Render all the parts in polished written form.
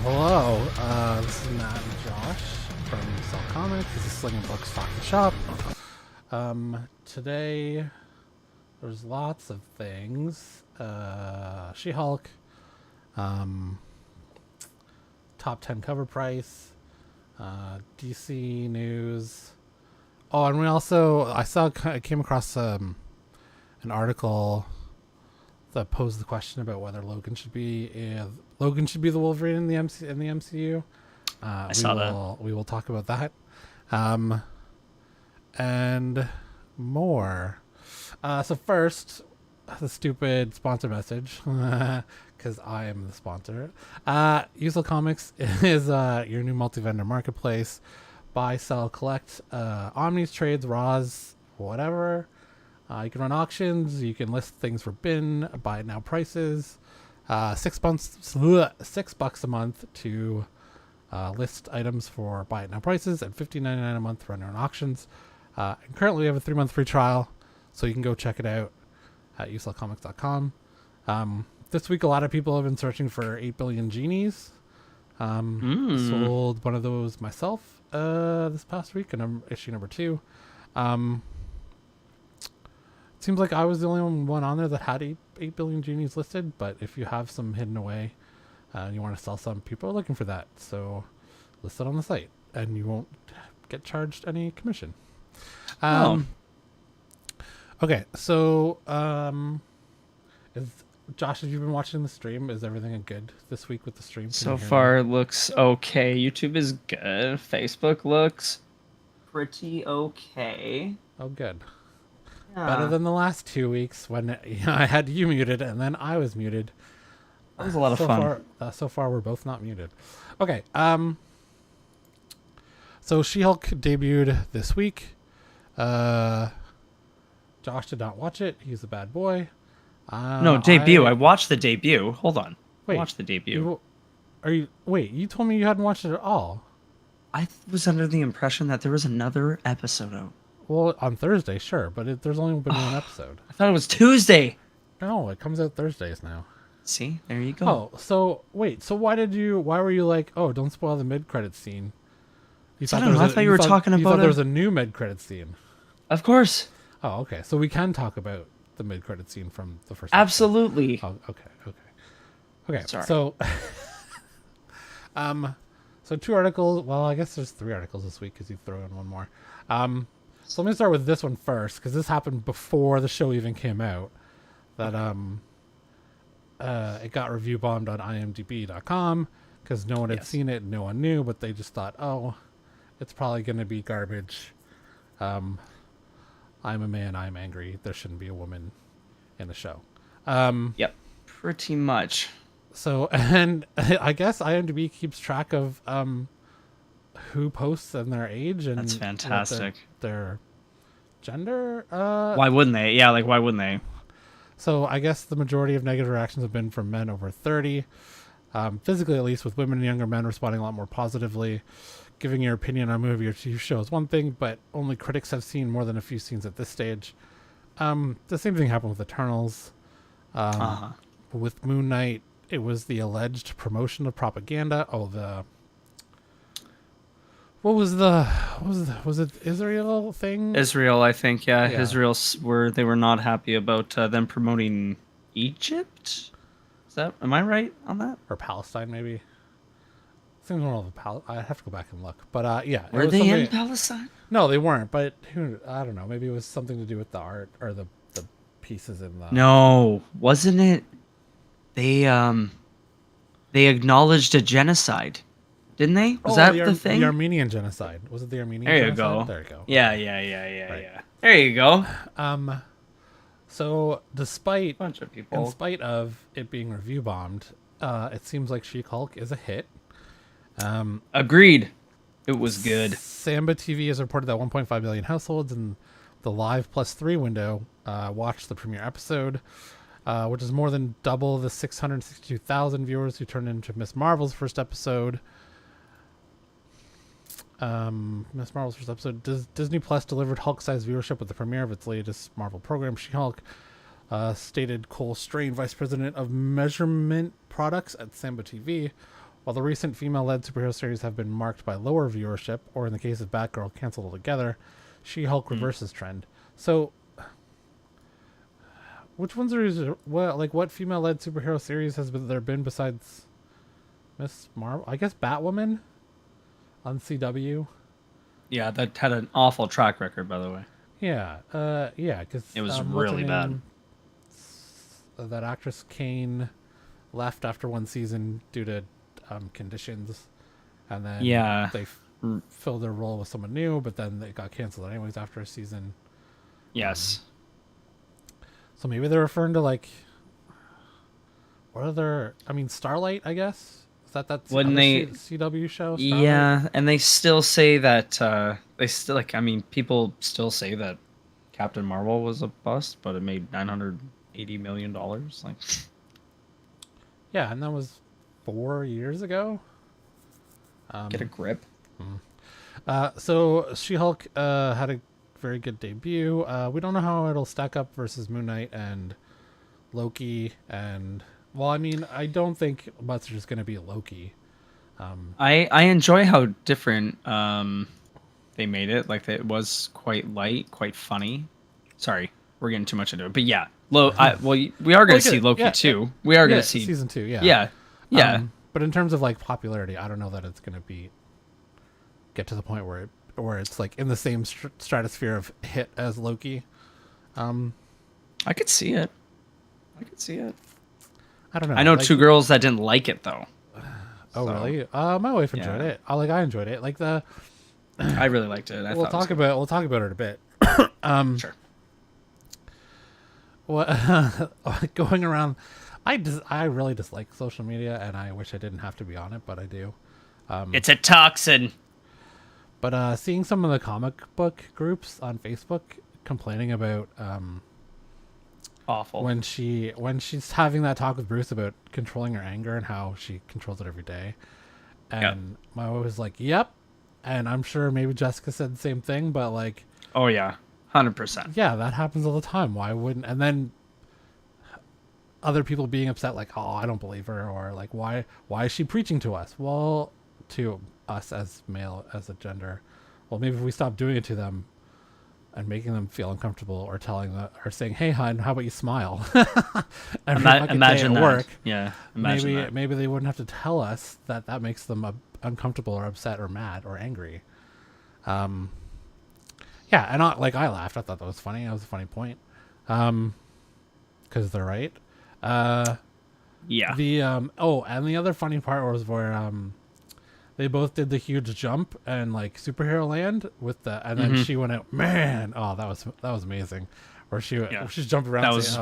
Hello, this is Matt and Josh from Sell Comics. This is Slingin Books Talkin shop. Today there's lots of things. She-Hulk, top 10 cover price, DC news. Oh, and I came across an article that posed the question about whether Logan should be the Wolverine in the MCU. I saw that. We will talk about that, and more. So first, the stupid sponsor message, because I am the sponsor. Usual Comics is your new multi-vendor marketplace. Buy, sell, collect, omnis, trades, raws, whatever. You can run auctions. You can list things for bin, buy it now prices. $6 a month to list items for buy it now prices, and $15.99 a month to run your own auctions. And currently we have a 3-month free trial, so you can go check it out at uselcomics.com. This week a lot of people have been searching for 8 billion genies. Sold one of those myself this past week in issue number 2. It seems like I was the only one on there that had 8 billion genies listed, but if you have some hidden away and you want to sell some, people are looking for that. So list it on the site and you won't get charged any commission. Okay, so Josh, have you been watching the stream? Is everything good this week with the stream? So far, it looks okay. YouTube is good. Facebook looks pretty okay. Oh, good. Yeah. Better than the last 2 weeks when I had you muted and then I was muted. That was a lot of fun. So far, we're both not muted. Okay. So She-Hulk debuted this week. Josh did not watch it. He's a bad boy. No, debut. I watched the debut. Hold on. Wait, I watched the debut. You told me you hadn't watched it at all. I was under the impression that there was another episode out. Well, on Thursday, sure, but there's only been one episode. I thought it was Tuesday. No, it comes out Thursdays now. See, there you go. Oh, so wait, so why were you like, oh, don't spoil the mid-credit scene? I thought you were talking about there was a new mid-credit scene. Of course. Oh, okay. So we can talk about the mid-credit scene from the first Absolutely. episode. Oh, okay. Sorry. So, so 2 articles. Well, I guess there's 3 articles this week because you throw in one more. So let me start with this one first because this happened before the show even came out. That it got review bombed on IMDb.com because no one had seen it, no one knew, but they just thought, oh, it's probably going to be garbage. I'm a man, I'm angry. There shouldn't be a woman in the show. Yep, pretty much. So, and I guess IMDb keeps track of who posts and their age and that's fantastic. Their gender. Why wouldn't they? Yeah, like why wouldn't they? So I guess the majority of negative reactions have been from men over 30. Physically, at least, with women and younger men responding a lot more positively. Giving your opinion on a movie or TV show is one thing, but only critics have seen more than a few scenes at this stage. The same thing happened with Eternals. With Moon Knight, it was the alleged promotion of propaganda. Was it Israel thing? Israel, I think, yeah. Israel they were not happy about them promoting Egypt. Am I right on that? Or Palestine, maybe. Seems more of a I have to go back and look, but yeah. Were they in Palestine? No, they weren't. But I don't know. Maybe it was something to do with the art or the pieces in the. No, wasn't it? They acknowledged a genocide, didn't they? Was that the thing? The Armenian genocide. Was it the Armenian? There you genocide? go. There you go. Yeah, Right. yeah. There you go. So despite Bunch of people. in spite of it being review bombed, it seems like She-Hulk is a hit. Agreed. It was good. Samba TV has reported that 1.5 million households in the Live +3 window watched the premiere episode. which is more than double the 662,000 viewers who turned into Miss Marvel's first episode. Miss Marvel's first episode. Disney Plus delivered Hulk-sized viewership with the premiere of its latest Marvel program, She-Hulk, stated Cole Strain, vice president of measurement products at Samba TV. While the recent female-led superhero series have been marked by lower viewership, or in the case of Batgirl, canceled altogether, She-Hulk reverses trend. So, which ones are what female-led superhero series there been besides Miss Marvel? I guess Batwoman on CW. Yeah, that had an awful track record, by the way. Yeah, because it was really bad. That actress Kane left after one season due to conditions, and then they filled their role with someone new, but then they got canceled anyways after a season. Yes. So maybe they're referring to what other? I mean, Starlight, I guess. Is that's CW show? Starlight? Yeah, and they still say that people still say that Captain Marvel was a bust, but it made $980 million. Yeah, and that was 4 years ago. Get a grip. So She-Hulk had a very good debut. We don't know how it'll stack up versus Moon Knight and Loki. And well, I mean, I don't think much is just going to be Loki. I enjoy how different they made it. Like, it was quite light, quite funny. Sorry, we're getting too much into it, but yeah. We are going to see Loki too. We are going to see season 2. Yeah. Yeah. But in terms of popularity, I don't know that it's going to get to the point where it's in the same stratosphere of hit as Loki. I could see it. I don't know. I know two girls that didn't like it though. Oh, so, really? My wife enjoyed it. I enjoyed it. I really liked it. We'll talk about it in a bit. Sure. What going around? I really dislike social media, and I wish I didn't have to be on it, but I do. It's a toxin. But seeing some of the comic book groups on Facebook complaining about awful when she's having that talk with Bruce about controlling her anger and how she controls it every day, and my wife was like, "Yep," and I'm sure maybe Jessica said the same thing, but oh yeah, 100%. Yeah, that happens all the time. Why wouldn't? And then other people being upset, "Oh, I don't believe her," or "Why is she preaching to us?" Well, to us as male, as a gender. Well, maybe if we stop doing it to them and making them feel uncomfortable, or telling them, or saying, "Hey, hon, how about you smile?" Imagine that. Work, yeah, imagine that. Maybe they wouldn't have to tell us that makes them uncomfortable or upset or mad or angry. Yeah, and I laughed. I thought that was funny. That was a funny point. Because they're right. Yeah. And the other funny part was where they both did the huge jump and superhero land with and then she went out. Man, oh, that was amazing. Where she's jumping around. That was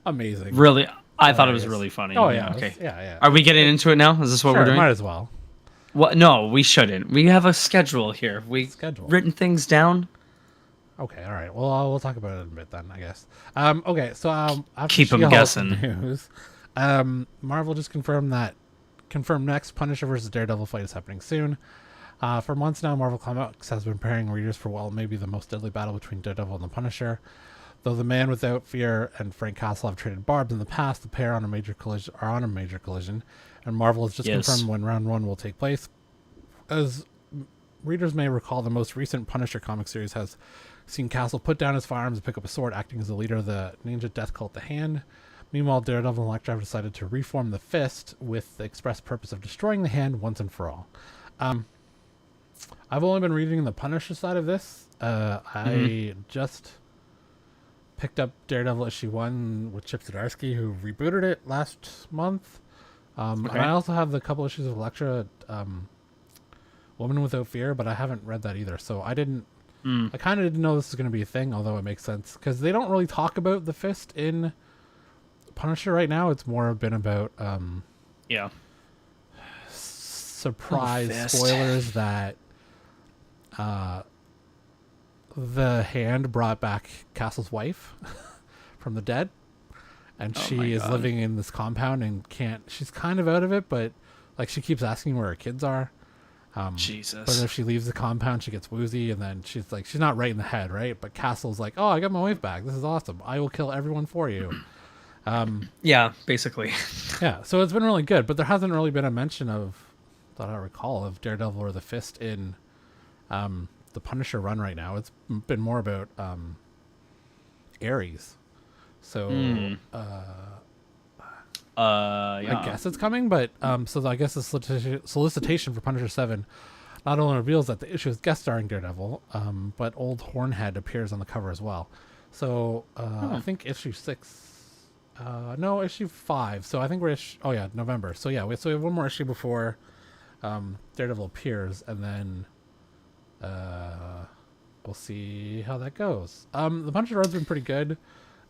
amazing. Really, I thought it was really funny. Oh yeah. Okay. Yeah. Are we getting into it now? Is this what Sure, we're doing? Might as well. What? No, we shouldn't. We have a schedule here. Written things down. Okay, all right. Well, we'll talk about it in a bit then, I guess. Okay, so after keep them guessing. News, Marvel just confirmed next Punisher versus Daredevil fight is happening soon. For months now, Marvel Comics has been preparing readers for what may be the most deadly battle between Daredevil and the Punisher. Though the Man Without Fear and Frank Castle have traded barbs in the past, the pair are on a major collision, and Marvel has just confirmed when round 1 will take place. As readers may recall, the most recent Punisher comic series has seen Castle put down his firearms and pick up a sword, acting as the leader of the ninja death cult The Hand. Meanwhile, Daredevil and Elektra have decided to reform the Fist with the express purpose of destroying the Hand once and for all. I've only been reading the Punisher side of this. I just picked up Daredevil issue 1 with Chip Zdarsky, who rebooted it last month. And I also have the couple issues of Elektra, Woman Without Fear, but I haven't read that either. So I kind of didn't know this was going to be a thing, although it makes sense because they don't really talk about the Fist in Punisher right now. It's more been about surprise spoilers that the Hand brought back Castle's wife from the dead, and Oh my she is God. living in this compound and can't. She's kind of out of it, but like she keeps asking where her kids are. But Jesus. if she leaves the compound, she gets woozy, and then she's like, she's not right in the head, right? But Castle's like, oh, I got my wife back. This is awesome. I will kill everyone for you. Yeah, basically. Yeah, so it's been really good, but there hasn't really been a mention of, that I recall, of Daredevil or the Fist in the Punisher run right now. It's been more about Ares. So Yeah. I guess it's coming, but so I guess the solicitation for Punisher 7 not only reveals that the issue is guest starring Daredevil, but Old Hornhead appears on the cover as well. So I think issue 6. No, issue 5. So I think we're November. So yeah, we have one more issue before Daredevil appears, and then we'll see how that goes. The Punisher run's been pretty good.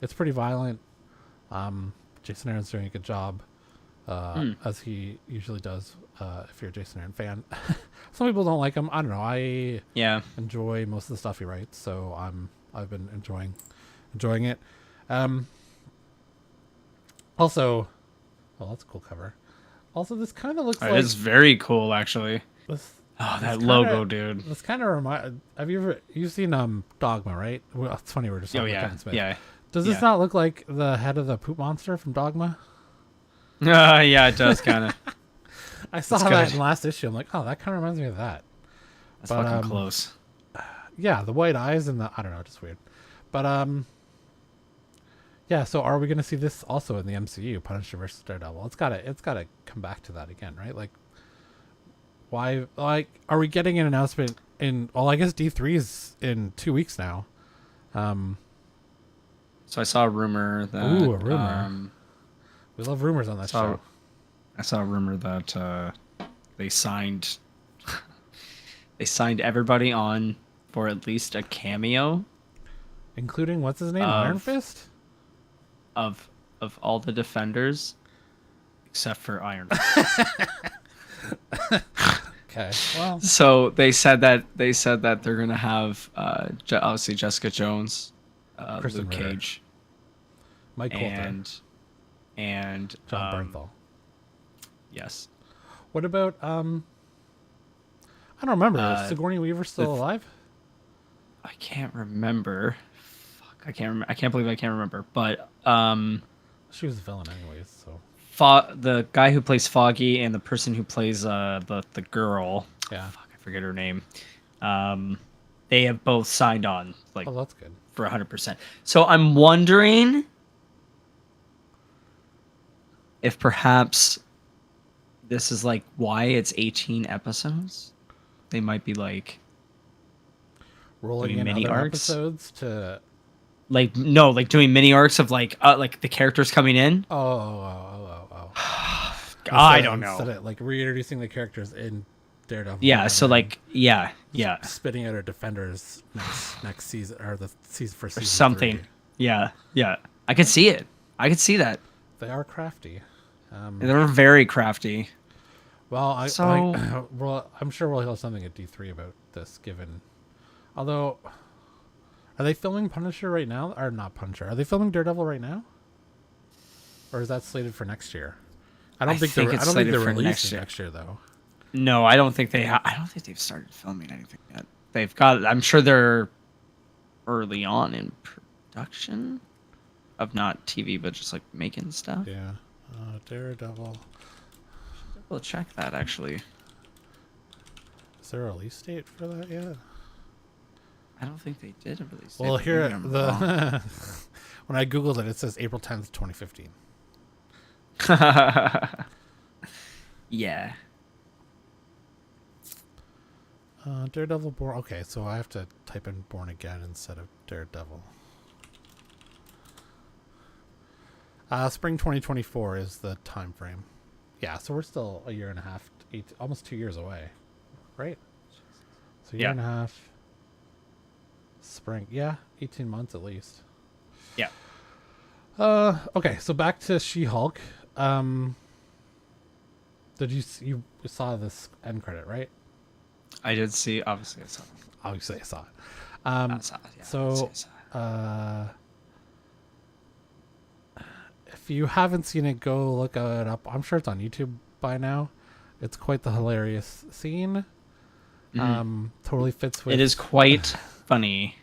It's pretty violent. Jason Aaron's doing a good job, as he usually does. If you're a Jason Aaron fan, some people don't like him. I don't know. I enjoy most of the stuff he writes, so I've been enjoying it. Also, well, that's a cool cover. Also, this kind of looks like it's very cool, actually. this. That logo, dude. This kind of remind. Have you've seen Dogma, right? Well, it's funny we're just talking about Kevin Smith. Yeah. Does this not look like the head of the poop monster from Dogma? Yeah, it does kind of. I saw that in the last issue. I'm like, oh, that kind of reminds me of that. That's fucking close. Yeah, the white eyes and I don't know, just weird. But yeah. So are we going to see this also in the MCU, Punisher versus Daredevil? It's gotta come back to that again, right? Like, why? Like, are we getting an announcement in? Well, I guess D3 is in 2 weeks now. So I saw a rumor that. Ooh, a rumor. We love rumors on that show. I saw a rumor that they signed everybody on for at least a cameo, including what's his name, Iron Fist, of all the Defenders, except for Iron Fist. Okay. Well. So they said that they're gonna have obviously Jessica Jones, Luke Cage, Mike Coulter, and John Bernthal. Yes. What about I don't remember. Is Sigourney Weaver still alive? I can't remember. Fuck, I can't believe I can't remember. But she was a villain anyways. So the guy who plays Foggy and the person who plays the girl. Yeah. Fuck, I forget her name. They have both signed on. Like, oh, that's good. For 100%. So I'm wondering if perhaps this is like why it's 18 episodes. They might be like rolling in mini arcs episodes to like doing mini arcs of like the characters coming in. Oh. I don't know. Instead of like reintroducing the characters in Daredevil. Yeah. So like yeah. Spitting out our Defenders next season or the season for season or something. 3. Yeah. I could see it. I could see that. They are crafty. They're very crafty. Well, I'm sure we'll hear something at D3 about this. Given, although, are they filming Punisher right now? Or not Punisher? Are they filming Daredevil right now? Or is that slated for next year? I don't think they're releasing next year though. No, I don't think they. I don't think they've started filming anything yet. They've got. I'm sure they're early on in production of not TV, but just like making stuff. Yeah, Daredevil. We'll check that actually. Is there a release date for that yet? I don't think they did a release date. Well, here when I googled it, it says April 10th, 2015. Yeah. Daredevil Born. Okay, so I have to type in Born Again instead of Daredevil. Spring 2024 is the time frame. Yeah, so we're still a year and a half, almost 2 years away, right? So year and a half. Spring, 18 months at least. Yeah. Okay, so back to She-Hulk. Did you saw this end credit, right? I did see. Obviously, I saw it. Obviously, I saw it. I saw it, yeah. So, if you haven't seen it, go look it up. I'm sure it's on YouTube by now. It's quite the hilarious scene. Totally fits with. It is quite funny.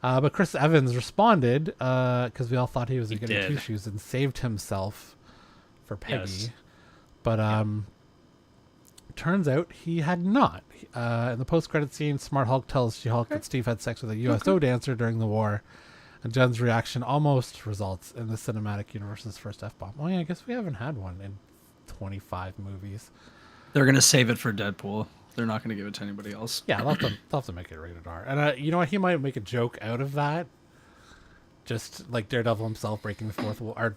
But Chris Evans responded because we all thought he was a goody did. two shoes and saved himself for Peggy. Yes. But turns out he had not. In the post-credit scene, Smart Hulk tells She-Hulk that Steve had sex with a USO dancer during the war, and Jen's reaction almost results in the cinematic universe's first F-bomb. Oh yeah, I guess we haven't had one in 25 movies. They're gonna save it for Deadpool. They're not gonna give it to anybody else. Yeah, they'll have to make it rated R. And you know what? He might make a joke out of that. Just like Daredevil himself breaking the fourth wall, or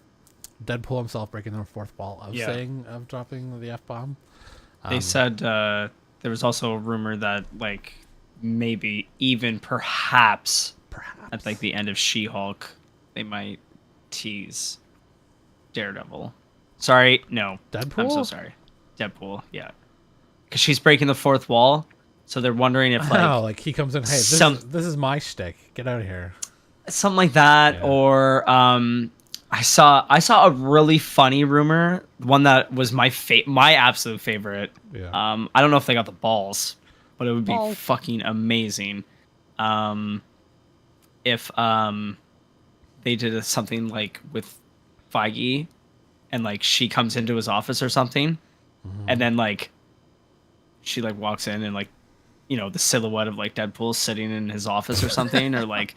Deadpool himself breaking the fourth wall of dropping the F-bomb. They said there was also a rumor that like maybe even perhaps at like the end of She-Hulk they might tease Daredevil. Sorry, no. Deadpool? I'm so sorry. Deadpool, yeah. Because she's breaking the fourth wall, so they're wondering if like like he comes in, hey, this is my shtick. Get out of here. Something like that, Yeah. or I saw a really funny rumor, one that was my absolute favorite. Yeah. I don't know if they got the balls, but it would be Balls. fucking amazing. If they did something like with Feige, and like she comes into his office or something, and then like she like walks in and like, you know, the silhouette of like Deadpool sitting in his office or something, or like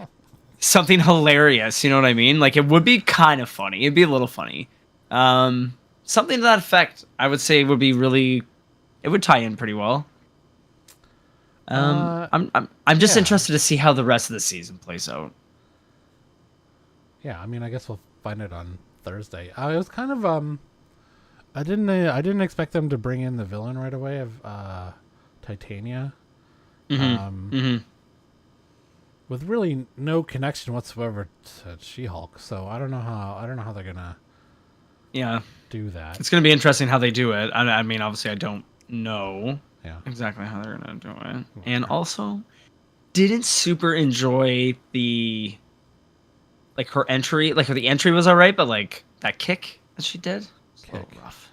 something hilarious. You know what I mean? Like it would be kind of funny. It'd be a little funny. Something to that effect, I would say would be really. It would tie in pretty well. I'm just interested to see how the rest of the season plays out. Yeah, I mean, I guess we'll find it on Thursday. It was kind of I didn't expect them to bring in the villain right away of Titania. With really no connection whatsoever to She-Hulk. So I don't know how they're gonna do that. It's gonna be interesting how they do it. I mean, obviously, I don't know exactly how they're gonna do it, and also didn't super enjoy the like her entry. Like the entry was alright, but like that kick that she did. A little rough.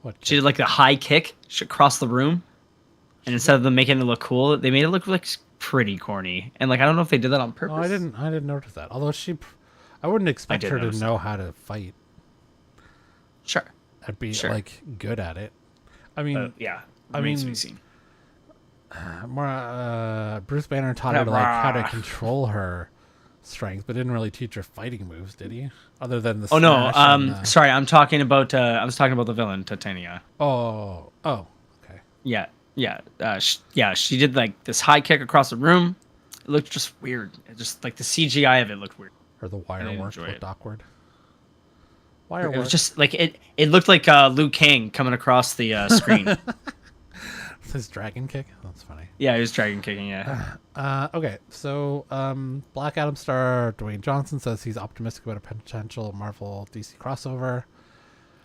What She did like the high kick across the room, and instead of them making it look cool, they made it look like pretty corny. And like I don't know if they did that on purpose. I didn't notice that. Although I wouldn't expect her to know how to fight. Sure. I'd be like good at it. I mean, remains to be seen. Bruce Banner taught her how to control her strength, but didn't really teach her fighting moves, did he? Other than the sorry, I was talking about the villain, Titania. Okay. She did like this high kick across the room. It looked just weird. It just like the CGI of it looked weird. Or the wire work looked awkward. It was just like it looked like Liu Kang coming across the screen. His dragon kick? That's funny. Yeah, he was dragon kicking, okay, so Black Adam star Dwayne Johnson says he's optimistic about a potential Marvel DC crossover.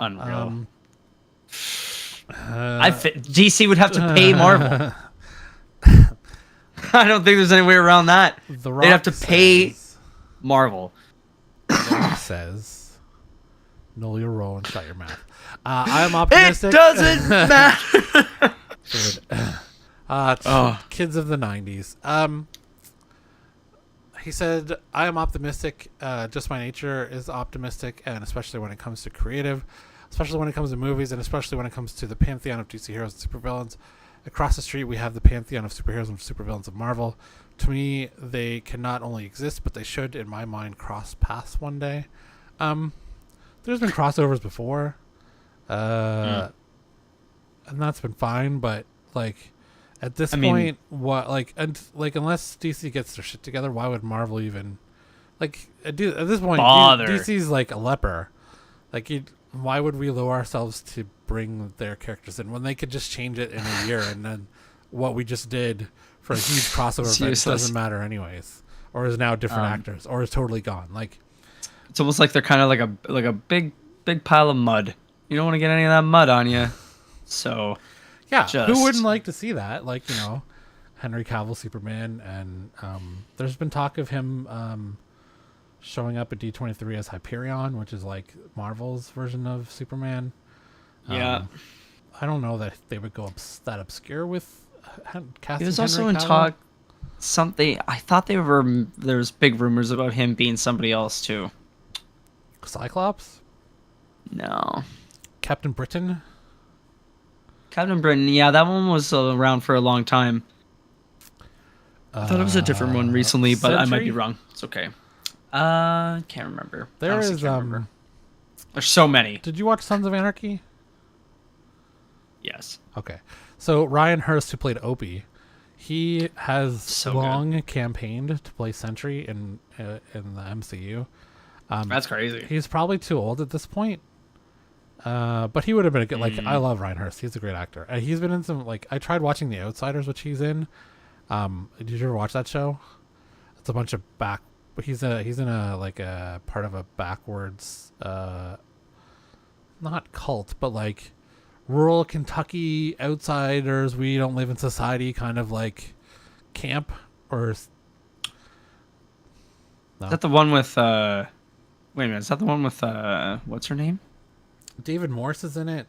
Unreal. DC would have to pay Marvel. I don't think there's any way around that. They'd have to pay Marvel. Says, "Know your role and shut your mouth." I'm optimistic. It doesn't matter. Kids of the 90s. He said, "I am optimistic. Just my nature is optimistic, and especially when it comes to creative, especially when it comes to movies, and especially when it comes to the pantheon of DC heroes and supervillains. Across the street, we have the pantheon of superheroes and supervillains of Marvel. To me, they can not only exist, but they should, in my mind, cross paths one day." There's been crossovers before, and that's been fine. But like, at this point, unless DC gets their shit together, why would Marvel even at this point bother? DC's like a leper. Why would we lower ourselves to bring their characters in when they could just change it in a year, and then what we just did for a huge crossover event doesn't matter anyways, or is now different actors, or is totally gone. It's almost like they're kind of like a big pile of mud. You don't want to get any of that mud on you. So yeah, who wouldn't like to see that? Henry Cavill Superman, and there's been talk of him showing up at D23 as Hyperion, which is like Marvel's version of Superman. Yeah. I don't know that they would go that obscure with casting. He was also Henry in Cavill. talk something. I thought there was big rumors about him being somebody else too. Cyclops, No. Captain Britain. Captain Britain, yeah, that one was around for a long time. I thought it was a different one recently, but I might be Sentry? wrong. It's okay. Can't remember. There Honestly is can't remember. There's so many. Did you watch Sons of Anarchy? Yes. Okay, so Ryan Hurst, who played Opie, he has So long campaigned to play Sentry in the MCU. That's crazy. He's probably too old at this point. But he would have been a good, like, I love Ryan Hurst. He's a great actor. He's been in some, like, I tried watching The Outsiders, which he's in. Did you ever watch that show? It's a bunch of he's in a, like, a part of a backwards, not cult, but like rural Kentucky outsiders, we don't live in society kind of like camp or no. Is that the one with wait a minute, is that the one with what's her name? David Morse is in it,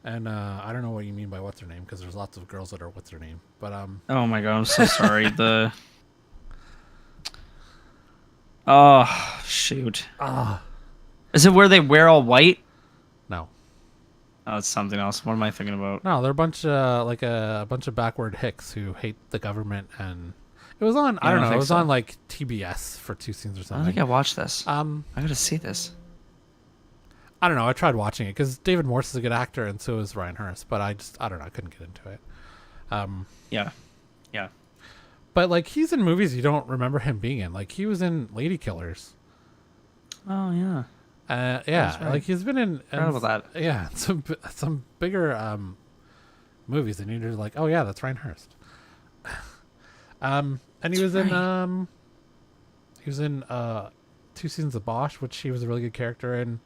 and I don't know what you mean by what's her name, because there's lots of girls that are what's her name, but Oh my god, I'm so sorry. Oh shoot. Is it where they wear all white? no, Oh, it's something else. What am I thinking about? they're a bunch like a bunch of backward hicks who hate the government, and it was on, Yeah, I don't I know, it think was so. on like TBS for 2 scenes or I don't something. think I watched this. I um gotta see this. I don't know, I tried watching it because David Morse is a good actor, and so is Ryan Hurst, but I don't know, I couldn't get into it. Yeah. Yeah. But like, he's in movies you don't remember him being in. Like, he was in Lady Killers. Oh yeah. Yeah, That's right. like he's been in Forgot about that. Yeah, some bigger movies, and you're like, oh yeah, that's Ryan Hurst. And he was in 2 seasons of Bosch, which he was a really good character in,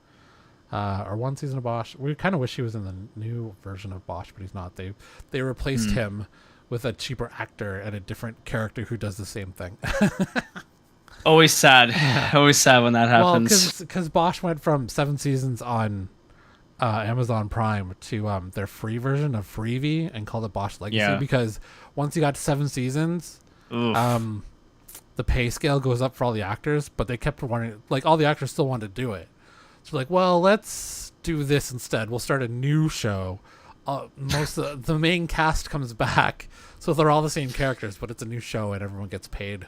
or 1 season of Bosch. We kind of wish he was in the new version of Bosch, but he's not. They replaced him with a cheaper actor and a different character who does the same thing. Always sad. Always sad when that happens. Well, because Bosch went from 7 seasons on Amazon Prime to their free version of Freevee and called it Bosch Legacy, Yeah. because once you got to 7 seasons, Oof. the pay scale goes up for all the actors, but they kept wanting, like, all the actors still wanted to do it. So like, well, let's do this instead. We'll start a new show. Most of the main cast comes back, so they're all the same characters, but it's a new show and everyone gets paid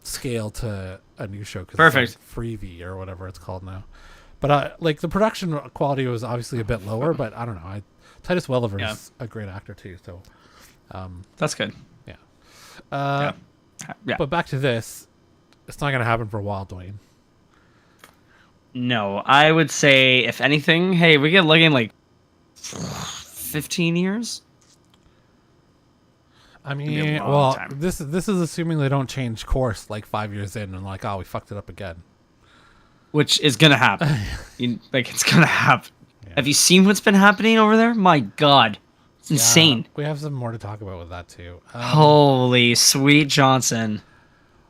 scale to a new show. 'Cause Perfect. it's like Freevee or whatever it's called now. But like, the production quality was obviously a bit lower, but I don't know. Titus Welliver is a great actor too. So That's good. yeah. Yeah. But back to this, it's not gonna happen for a while, Dwayne. No, I would say if anything, hey, we get looking like 15 years. I be mean, a long well, time. this is assuming they don't change course like 5 years in and like, oh, we fucked it up again. Which is gonna happen. Like, it's gonna happen. Yeah. Have you seen what's been happening over there? My God, it's insane. We have some more to talk about with that too. Holy sweet Johnson.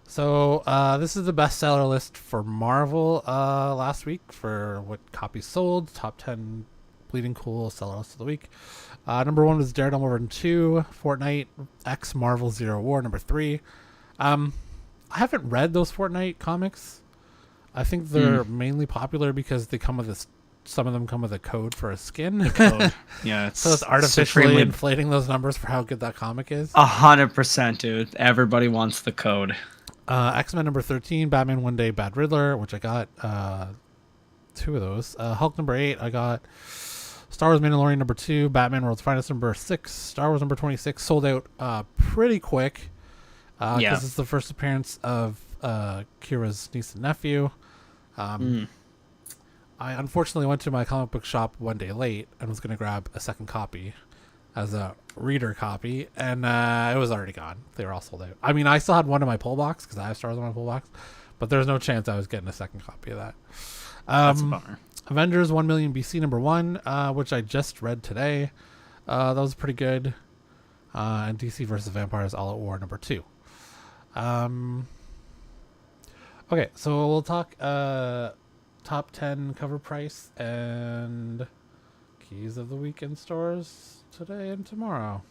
So this is the bestseller list for Marvel last week for what copies sold. Top 10 bleeding cool seller list of the week. Number 1 was Daredevil number 2, Fortnite X Marvel Zero War number 3. I haven't read those Fortnite comics. I think they're mainly popular because they come with this. Some of them come with a code for a skin. Code. Yeah, So it's artificially supremely inflating those numbers for how good that comic is. 100%, dude. Everybody wants the code. X-Men number 13, Batman One Day, Bad Riddler, which I got 2 of those. Hulk number 8, I got Star Wars Mandalorian number 2, Batman World's Finest number 6, Star Wars number 26, sold out pretty quick because it's the first appearance of Kira's niece and nephew. I unfortunately went to my comic book shop one day late and was going to grab a second copy as a reader copy, and it was already gone. They were all sold out. I mean, I still had one in my pull box because I have Star Wars in my pull box, but there's no chance I was getting a second copy of that. That's a bummer. Avengers 1 Million BC number 1, which I just read today. That was pretty good. And DC versus Vampires All at War number 2. Okay, so we'll talk top 10 cover price and keys of the week in stores today and tomorrow.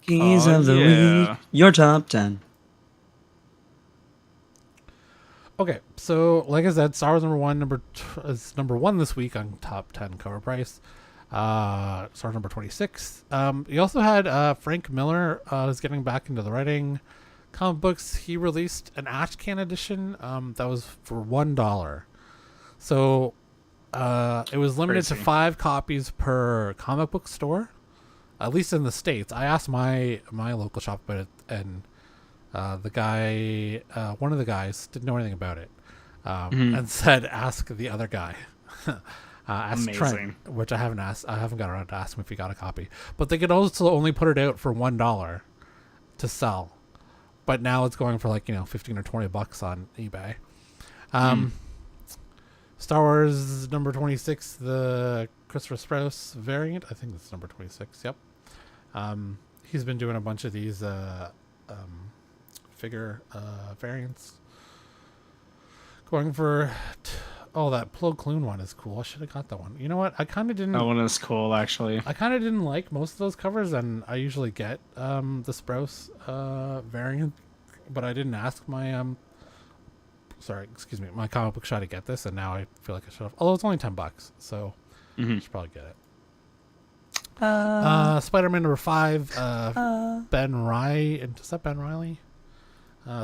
Keys Oh, of the yeah. week. Your top 10. Okay, so like I said, Star Wars is number one this week on top 10 cover price. Star Wars number 26. You also had Frank Miller is getting back into the writing comic books. He released an Ashcan edition that was for $1. So it was limited to Crazy. 5 copies per comic book store, at least in the States. I asked my local shop about it, and the guy, one of the guys, didn't know anything about it, and said, "Ask the other guy." Ask Trent, Amazing. which I haven't asked. I haven't got around to ask him if he got a copy. But they could also only put it out for $1 to sell. But now it's going for like 15 or $20 on eBay. Star Wars number 26, the Christopher Sprouse variant. I think that's number 26. Yep. He's been doing a bunch of these figure variants. Going for that Plo Koon one is cool. I should have got that one. You know what? I kind of didn't. That one is cool, actually. I kind of didn't like most of those covers, and I usually get the Sprouse variant, but I didn't ask my my comic book shop to get this, and now I feel like I should have. Although it's only $10, so I should probably get it. Spider-Man number 5, Ben Riley. Is that Ben Riley?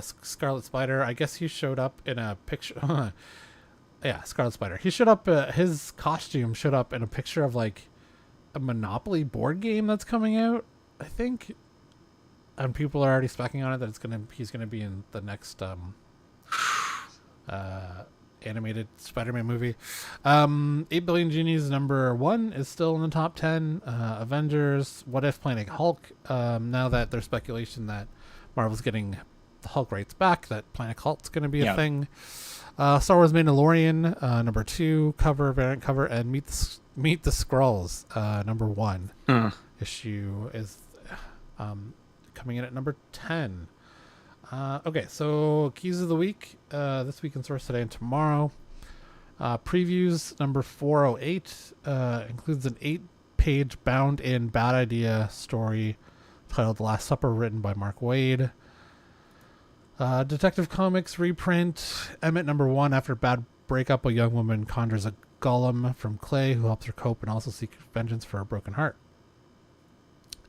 Scarlet Spider. I guess he showed up in a picture. Yeah, Scarlet Spider. He showed up. His costume showed up in a picture of like a Monopoly board game that's coming out, I think. And people are already specking on it that he's gonna be in the next animated Spider-Man movie. 8 Billion Genies number 1 is still in the top 10. Avengers, What If Planet Hulk. Now that there's speculation that Marvel's getting the Hulk rights back, that Planet Hulk's going to be a thing. Star Wars Mandalorian number 2 variant cover, and Meet the Skrulls number 1 issue is coming in at number 10. Okay, so keys of the week this week in source today and tomorrow. Previews number 408 includes an 8-page bound-in bad idea story titled The Last Supper, written by Mark Waid. Detective Comics reprint Emmett number 1. After a bad breakup, a young woman conjures a golem from clay who helps her cope and also seek vengeance for a broken heart.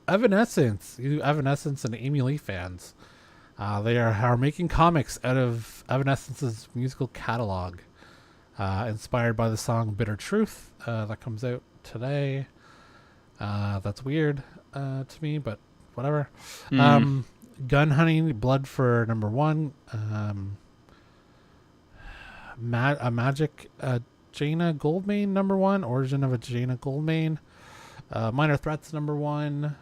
Evanescence, you Evanescence and Amy Lee fans. They are making comics out of Evanescence's musical catalog, inspired by the song Bitter Truth that comes out today. That's weird to me, but whatever. Gun Hunting Blood for number 1. Magic Jaina Goldmane number 1. Origin of a Jaina Goldmane. Minor Threats number 1.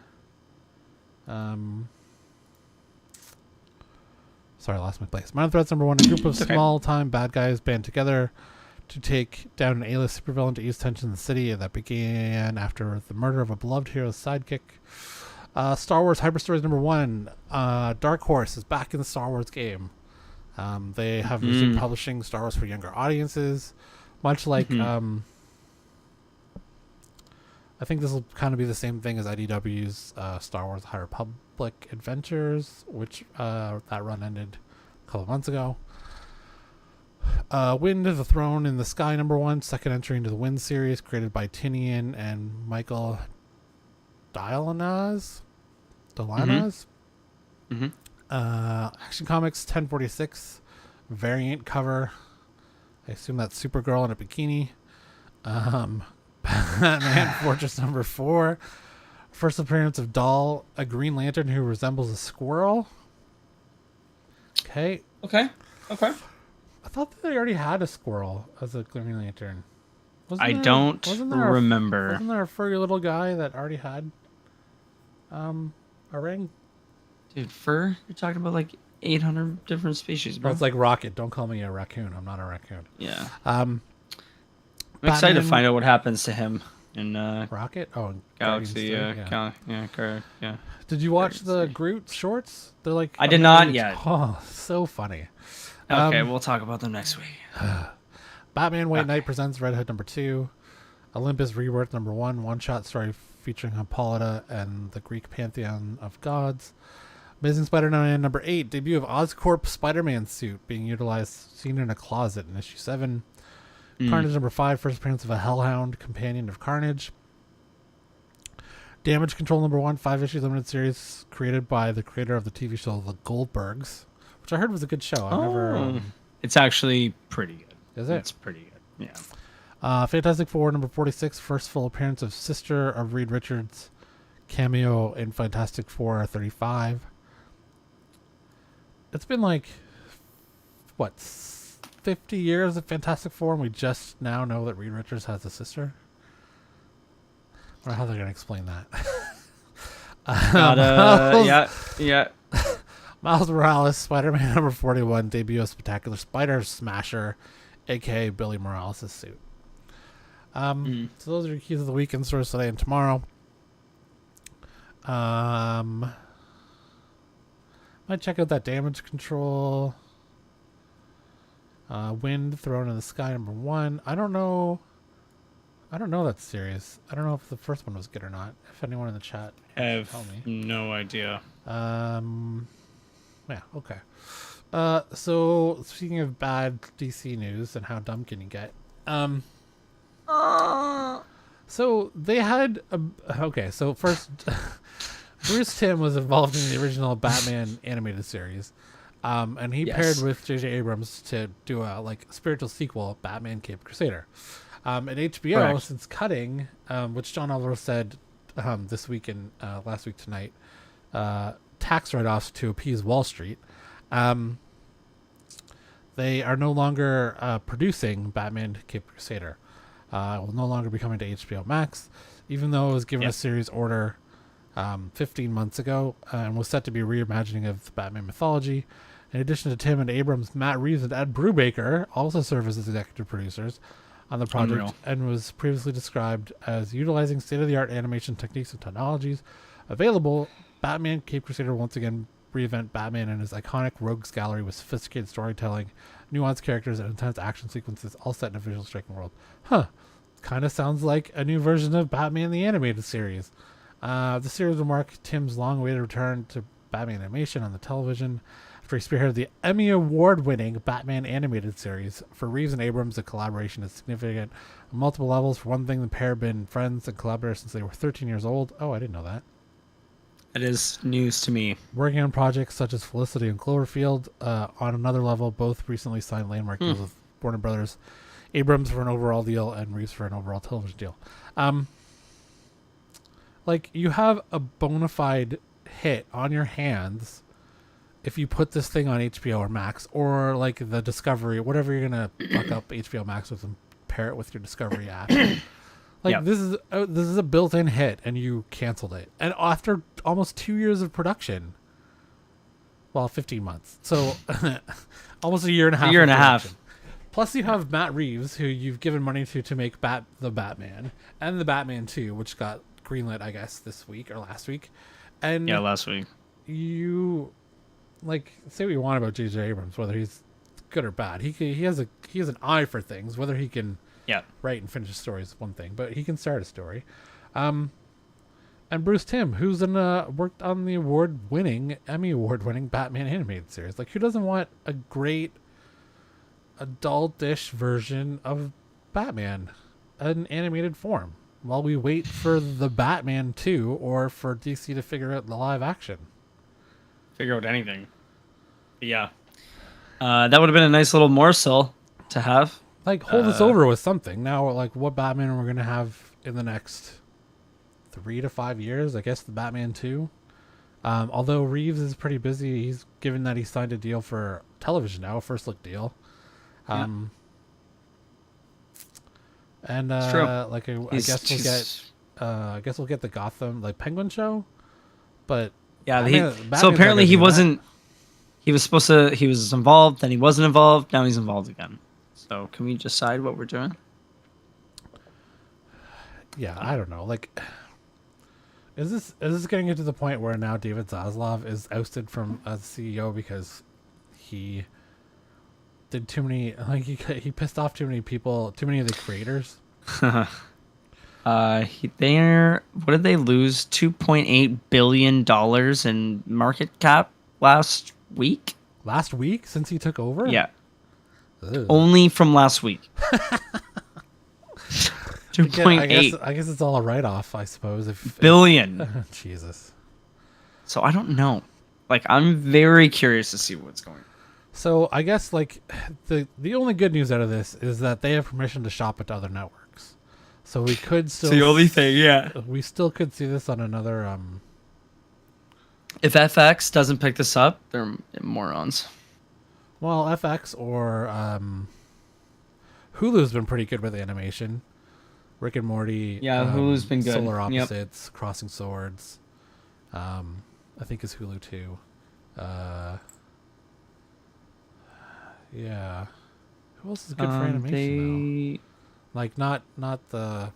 Sorry, I lost my place. Minor Threats number 1. A group of small-time bad guys band together to take down an A-list supervillain to ease tension in the city that began after the murder of a beloved hero's sidekick. Star Wars Hyperstories number 1. Dark Horse is back in the Star Wars game. They have resumed publishing Star Wars for younger audiences, much like I think this will kind of be the same thing as IDW's Star Wars High Republic Adventures, which that run ended a couple months ago. Wind of the Throne in the Sky number 1, second entry into the Wind series, created by Tinian and Michael Delanas. Action Comics 1046 variant cover. I assume that's Supergirl in a bikini. Batman Fortress number 4. First appearance of Doll, a Green Lantern who resembles a squirrel. Okay. I thought that they already had a squirrel as a Green Lantern. I don't remember. Wasn't there a furry little guy that already had a ring? Dude, fur? You're talking about like 800 different species, bro. Well, it's like Rocket. Don't call me a raccoon. I'm not a raccoon. Yeah. I'm excited to find out what happens to him in Rocket? Oh, Galaxy. Guardians 3, Yeah. Did you watch Guardians the 3. Groot shorts? They're like I did not yet. Oh, so funny. Okay, we'll talk about them next week. Batman White Knight presents Red Hood #2. Olympus Rebirth #1, one-shot story featuring Hippolyta and the Greek pantheon of gods. Amazing Spider-Man #8, debut of Oscorp Spider-Man suit being utilized, seen in a closet in issue 7. Carnage #5, first appearance of a Hellhound, companion of Carnage. Damage Control #1, 5-issue limited series created by the creator of the TV show The Goldbergs, which I heard was a good show. It's actually pretty good. Is it? It's pretty good. Yeah. Fantastic Four #46, first full appearance of sister of Reed Richards, cameo in Fantastic Four 35. It's been like, what, 50 years of Fantastic Four, and we just now know that Reed Richards has a sister? I don't know how they're going to explain that. Yeah. Miles Morales, Spider-Man #41, debut of Spectacular Spider Smasher, a.k.a. Billy Morales' suit. So those are your keys of the week in stores today and tomorrow. Might check out that Damage Control. Wind Thrown in the Sky #1. I don't know that series. I don't know if the first one was good or not. If anyone in the chat Have tell me. no idea. Yeah, okay. So speaking of bad DC news and how dumb can you get? So they had so first Bruce Timm was involved in the original Batman animated series. And he paired with J.J. Abrams to do a spiritual sequel, Batman Cape Crusader. At HBO, Correct. since cutting, which John Oliver said this week and last week tonight, tax write-offs to appease Wall Street, they are no longer producing Batman Cape Crusader. It will no longer be coming to HBO Max, even though it was given a series order 15 months ago and was set to be a reimagining of the Batman mythology. In addition to Tim and Abrams, Matt Reeves and Ed Brubaker also serve as executive producers on the project and was previously described as utilizing state-of-the-art animation techniques and technologies available. Batman Cape Crusader once again reinvent Batman and his iconic rogues gallery with sophisticated storytelling, nuanced characters, and intense action sequences, all set in a visual striking world. Kind of sounds like a new version of Batman the Animated Series. The series will mark Tim's long-awaited return to Batman animation on the television after he spearheaded the Emmy Award-winning Batman animated series. For Reeves and Abrams, the collaboration is significant on multiple levels. For one thing, the pair have been friends and collaborators since they were 13 years old. Oh, I didn't know that. That is news to me. Working on projects such as Felicity and Cloverfield. On another level, both recently signed landmark deals with Warner Brothers. Abrams for an overall deal and Reeves for an overall television deal. You have a bona fide hit on your hands if you put this thing on HBO or Max or the Discovery, whatever you're gonna fuck up HBO Max with and pair it with your Discovery app. This is a built-in hit, and you canceled it. And after almost 2 years of production, 15 months, so almost a year and a half. A year and a half. Plus, you have Matt Reeves, who you've given money to make the Batman and the Batman 2, which got greenlit, I guess, this week or last week. And last week. You say what you want about J.J. Abrams, whether he's good or bad. He has an eye for things. Whether he can write and finish a story is one thing, but he can start a story. And Bruce Timm, who's worked on the Emmy Award-winning Batman animated series. Who doesn't want a great adult-ish version of Batman in animated form while we wait for the Batman 2 or for DC to figure out the live action? Figure out anything. But yeah. That would have been a nice little morsel to have. Hold us over with something. Now, what Batman we're going to have in the next 3 to 5 years? I guess the Batman 2. Although Reeves is pretty busy. He's given that he signed a deal for television now, a first look deal. And it's true. I guess we'll get the Gotham Penguin show, but so apparently he wasn't. He was involved, then he wasn't involved. Now he's involved again. So can we decide what we're doing? Yeah, I don't know. Is this getting into the point where now David Zaslav is ousted from as CEO because he did too many, like he pissed off too many people, too many of the creators. What did they lose? $2.8 billion in market cap last week. Last week since he took over. Yeah, Ugh. only from last week. Again, 2.8 I guess it's all a write off, I suppose. billion. Jesus. So I don't know. Like, I'm very curious to see what's going on. So I guess like the only good news out of this is that they have permission to shop at other networks. So we could still. It's the only thing, yeah. We still could see this on another. If FX doesn't pick this up, they're morons. Well, FX or Hulu's been pretty good with animation. Rick and Morty. Yeah, Hulu's been good. Solar Yep. Opposites, Crossing Swords. I think is Hulu too. Yeah. Who else is good for animation though? Like not the.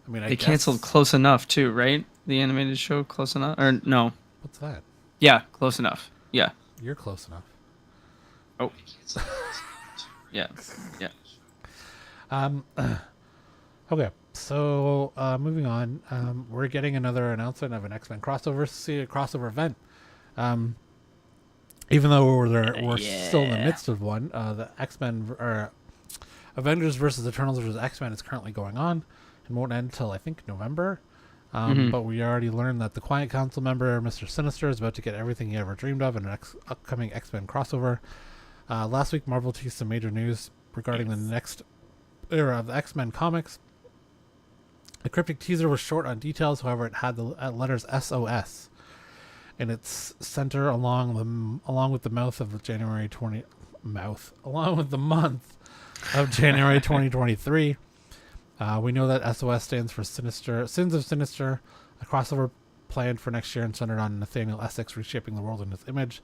I mean, They canceled Close Enough too, right? The animated show Close Enough, or no? What's that? Yeah, Close Enough. Yeah. You're close enough. Oh. Yeah. Yeah. Okay, so moving on, we're getting another announcement of an X-Men crossover event. Even though we're still in the midst of one, the X-Men or Avengers versus Eternals versus X-Men is currently going on and won't end until I think November. But we already learned that the Quiet Council member, Mr. Sinister, is about to get everything he ever dreamed of in an upcoming X-Men crossover. Last week, Marvel teased some major news regarding the next era of the X-Men comics. The cryptic teaser was short on details, however, it had the letters SOS in its center, along with the month of January 2023. We know that SOS stands for Sins of Sinister, a crossover planned for next year and centered on Nathaniel Essex reshaping the world in his image.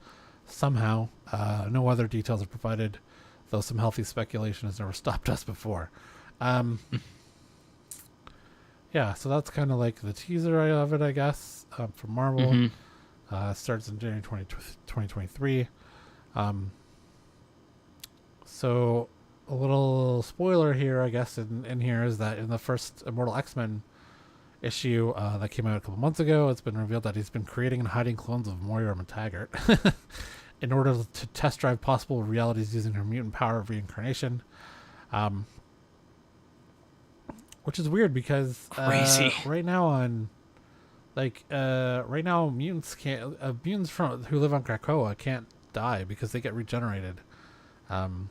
Somehow, no other details are provided, though some healthy speculation has never stopped us before. Yeah, so that's kind of like the teaser of it, I guess, from Marvel. Starts in January 2023. So a little spoiler here, I guess, in here is that in the first Immortal X-Men issue that came out a couple months ago, it's been revealed that he's been creating and hiding clones of Moira McTaggart in order to test drive possible realities using her mutant power of reincarnation. Which is weird because Crazy. right now mutants who live on Krakoa can't die because they get regenerated on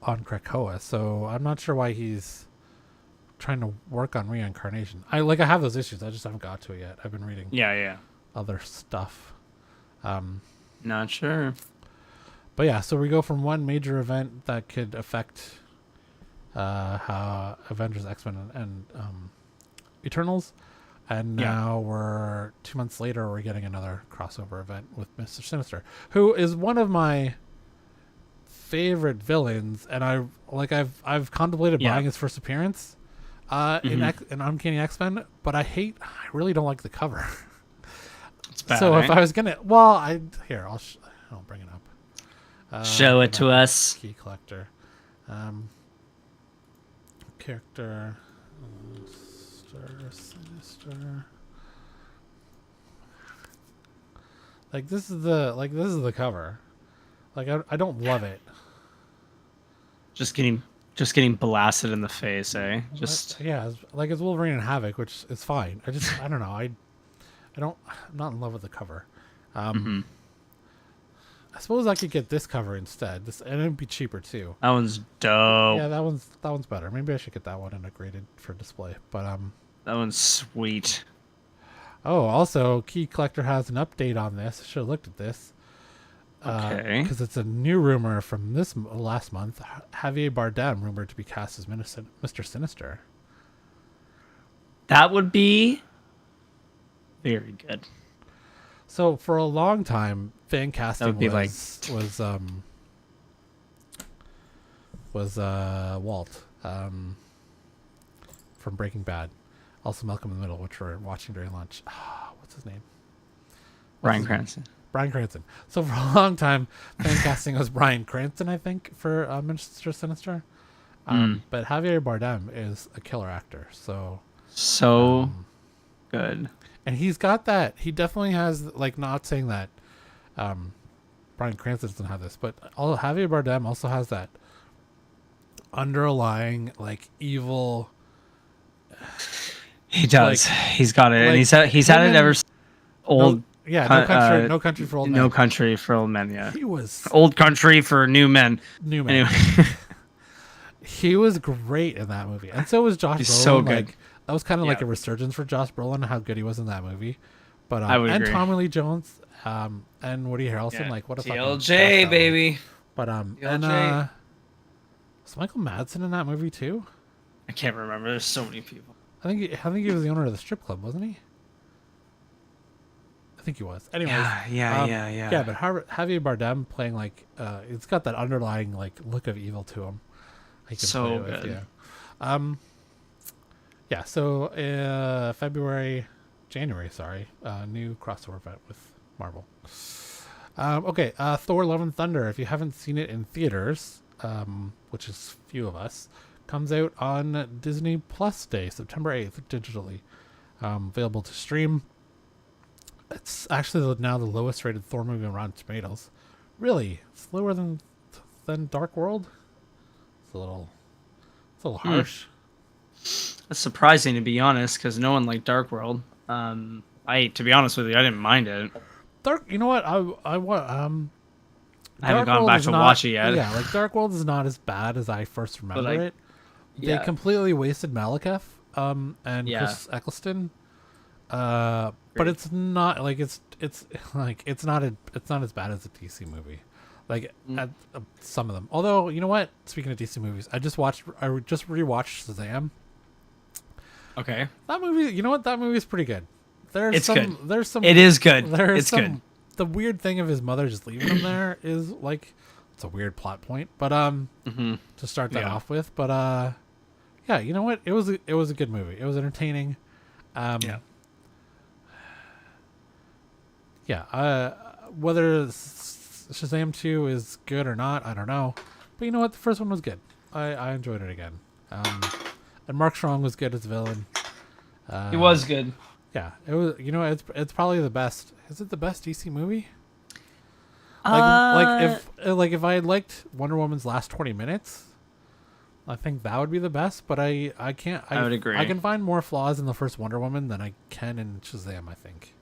Krakoa. So I'm not sure why he's trying to work on reincarnation. I have those issues. I just haven't got to it yet. I've been reading other stuff. Not sure. But yeah, so we go from one major event that could affect how Avengers, X-Men, and Eternals, and now we're 2 months later. We're getting another crossover event with Mr. Sinister, who is one of my favorite villains, and I've contemplated buying his first appearance in Uncanny X-Men, but I really don't like the cover. It's bad. So if I was gonna, I'll bring it up. Show it to us. Key collector. Character. Sinister. This is the cover. I don't love it. Just getting blasted in the face, eh? It's Wolverine and Havoc, which is fine. I don't know. I'm not in love with the cover. I suppose I could get this cover instead. And it'd be cheaper too. That one's dope. Yeah, that one's better. Maybe I should get that one integrated for display. But that one's sweet. Oh, also, Key Collector has an update on this. I should have looked at this. Okay. Because it's a new rumor from this last month. Javier Bardem rumored to be cast as Mr. Sinister. That would be very good. So for a long time, fan casting was Walt from Breaking Bad. Also Malcolm in the Middle, which we're watching during lunch. What's his name? Bryan Cranston. Bryan Cranston. So for a long time, fan casting was Bryan Cranston, I think, for Mr. Sinister. But Javier Bardem is a killer actor. So good. And he's got that. He definitely has, like, not saying that Bryan Cranston doesn't have this, but Javier Bardem also has that underlying, like, evil. He does. Like, he's got it, and he's had it ever. Old. No Country for Old Men. No Country for Old Men. Yeah. He was Old Country for New Men. New Men. Anyway. He was great in that movie, and so was Josh Brolin. He's so good. Like, that was kind of like a resurgence for Josh Brolin, how good he was in that movie. But I would and agree. Tommy Lee Jones, and Woody Harrelson, like, what a fucking TLJ cast baby. But TLJ. and was Michael Madsen in that movie too? I can't remember. There's so many people. I think he was the owner of the strip club, wasn't he? I think he was. Anyways, Yeah. Yeah, but Javier Bardem playing, like, it's got that underlying, like, look of evil to him. He can So play with, good. Yeah. So January, new crossover event with Marvel. Okay, Thor: Love and Thunder. If you haven't seen it in theaters, which is few of us, comes out on Disney Plus Day, September 8th, digitally, available to stream. It's actually now the lowest rated Thor movie on Rotten Tomatoes. Really, it's lower than Dark World. It's a little harsh. That's surprising, to be honest, because no one liked Dark World. To be honest with you, I didn't mind it. You know what? I haven't gone back to watch it yet. Yeah, like, Dark World is not as bad as I first remember it. They completely wasted Malekith, and Chris Eccleston. But it's not like it's not as bad as a DC movie, like some of them. Although, you know what? Speaking of DC movies, I just rewatched Shazam. Okay. That movie, you know what? That movie is pretty good. Good. There's some. It is good. Good. The weird thing of his mother just leaving him there is, like, it's a weird plot point. But to start that off with, but yeah, you know what? It was a good movie. It was entertaining. Whether Shazam 2 is good or not, I don't know. But you know what? The first one was good. I enjoyed it again. And Mark Strong was good as villain. He was good. Yeah, it was. You know, it's probably the best. Is it the best DC movie? If I had liked Wonder Woman's last 20 minutes, I think that would be the best. But I can't. I would agree. I can find more flaws in the first Wonder Woman than I can in Shazam, I think.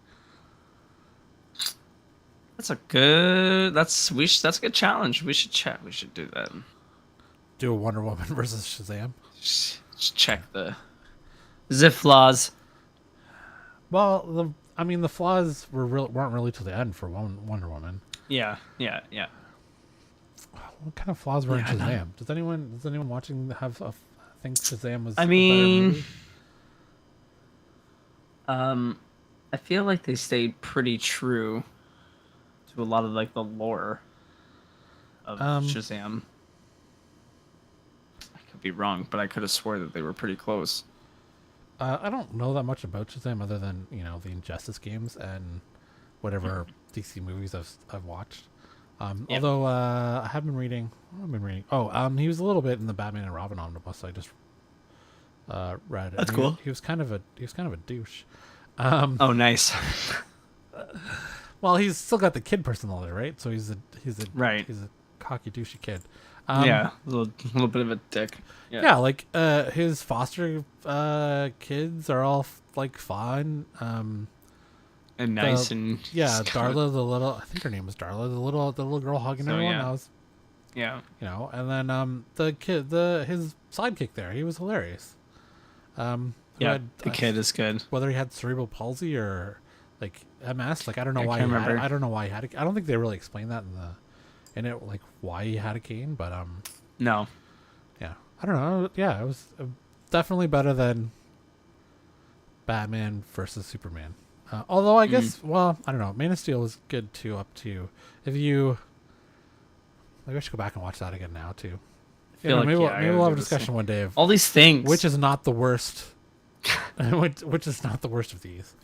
That's a good challenge. We should chat. We should do that. Do a Wonder Woman versus Shazam. Just check the flaws. Well, the flaws weren't really to the end for Wonder Woman. Yeah. What kind of flaws were in Shazam? Does anyone watching think Shazam was? I mean, I feel like they stayed pretty true to a lot of, like, the lore of Shazam. I could be wrong, but I could have swore that they were pretty close. I don't know that much about Shazam other than, you know, the Injustice games and whatever DC movies I've watched. Although I have been reading. He was a little bit in the Batman and Robin omnibus. I just read. That's cool. He was kind of a douche. Oh, nice. Well, he's still got the kid personality, right? So he's a cocky douchey kid. A little bit of a dick. Yeah, like his foster kids are all like fun, and nice, and Darla, the little, I think her name was Darla, the little girl hugging everyone. Yeah. That was, you know, and then the kid, his sidekick there, he was hilarious. The kid is good. Whether he had cerebral palsy or like MS, like I don't know why. I don't know why he had it. I don't think they really explained that in it, like why he had a cane, but no. Yeah, I don't know. Yeah, it was definitely better than Batman versus Superman. Although I guess, well, I don't know. Man of Steel was good too. Up to maybe I should go back and watch that again now too. Maybe we'll have a discussion one day of all these things. Which is not the worst. which is not the worst of these.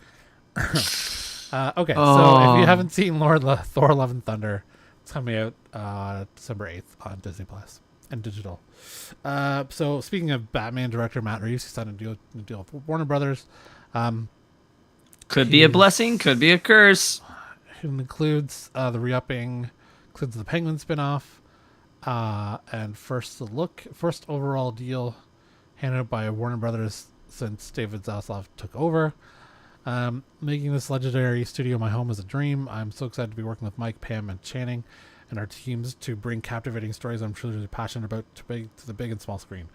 Okay, so if you Oh, haven't seen Thor: Love and Thunder, it's coming out December 8th on Disney Plus and digital. So speaking of Batman director Matt Reeves, he signed a deal with Warner Brothers. Um, could be a blessing, could be he's a curse. It includes the re-upping, includes the Penguin spinoff, and first overall deal handed out by Warner Brothers since David Zaslav took over. Making this legendary studio my home is a dream. I'm so excited to be working with Mike, Pam, and Channing and our teams to bring captivating stories I'm truly passionate about to the big and small screen.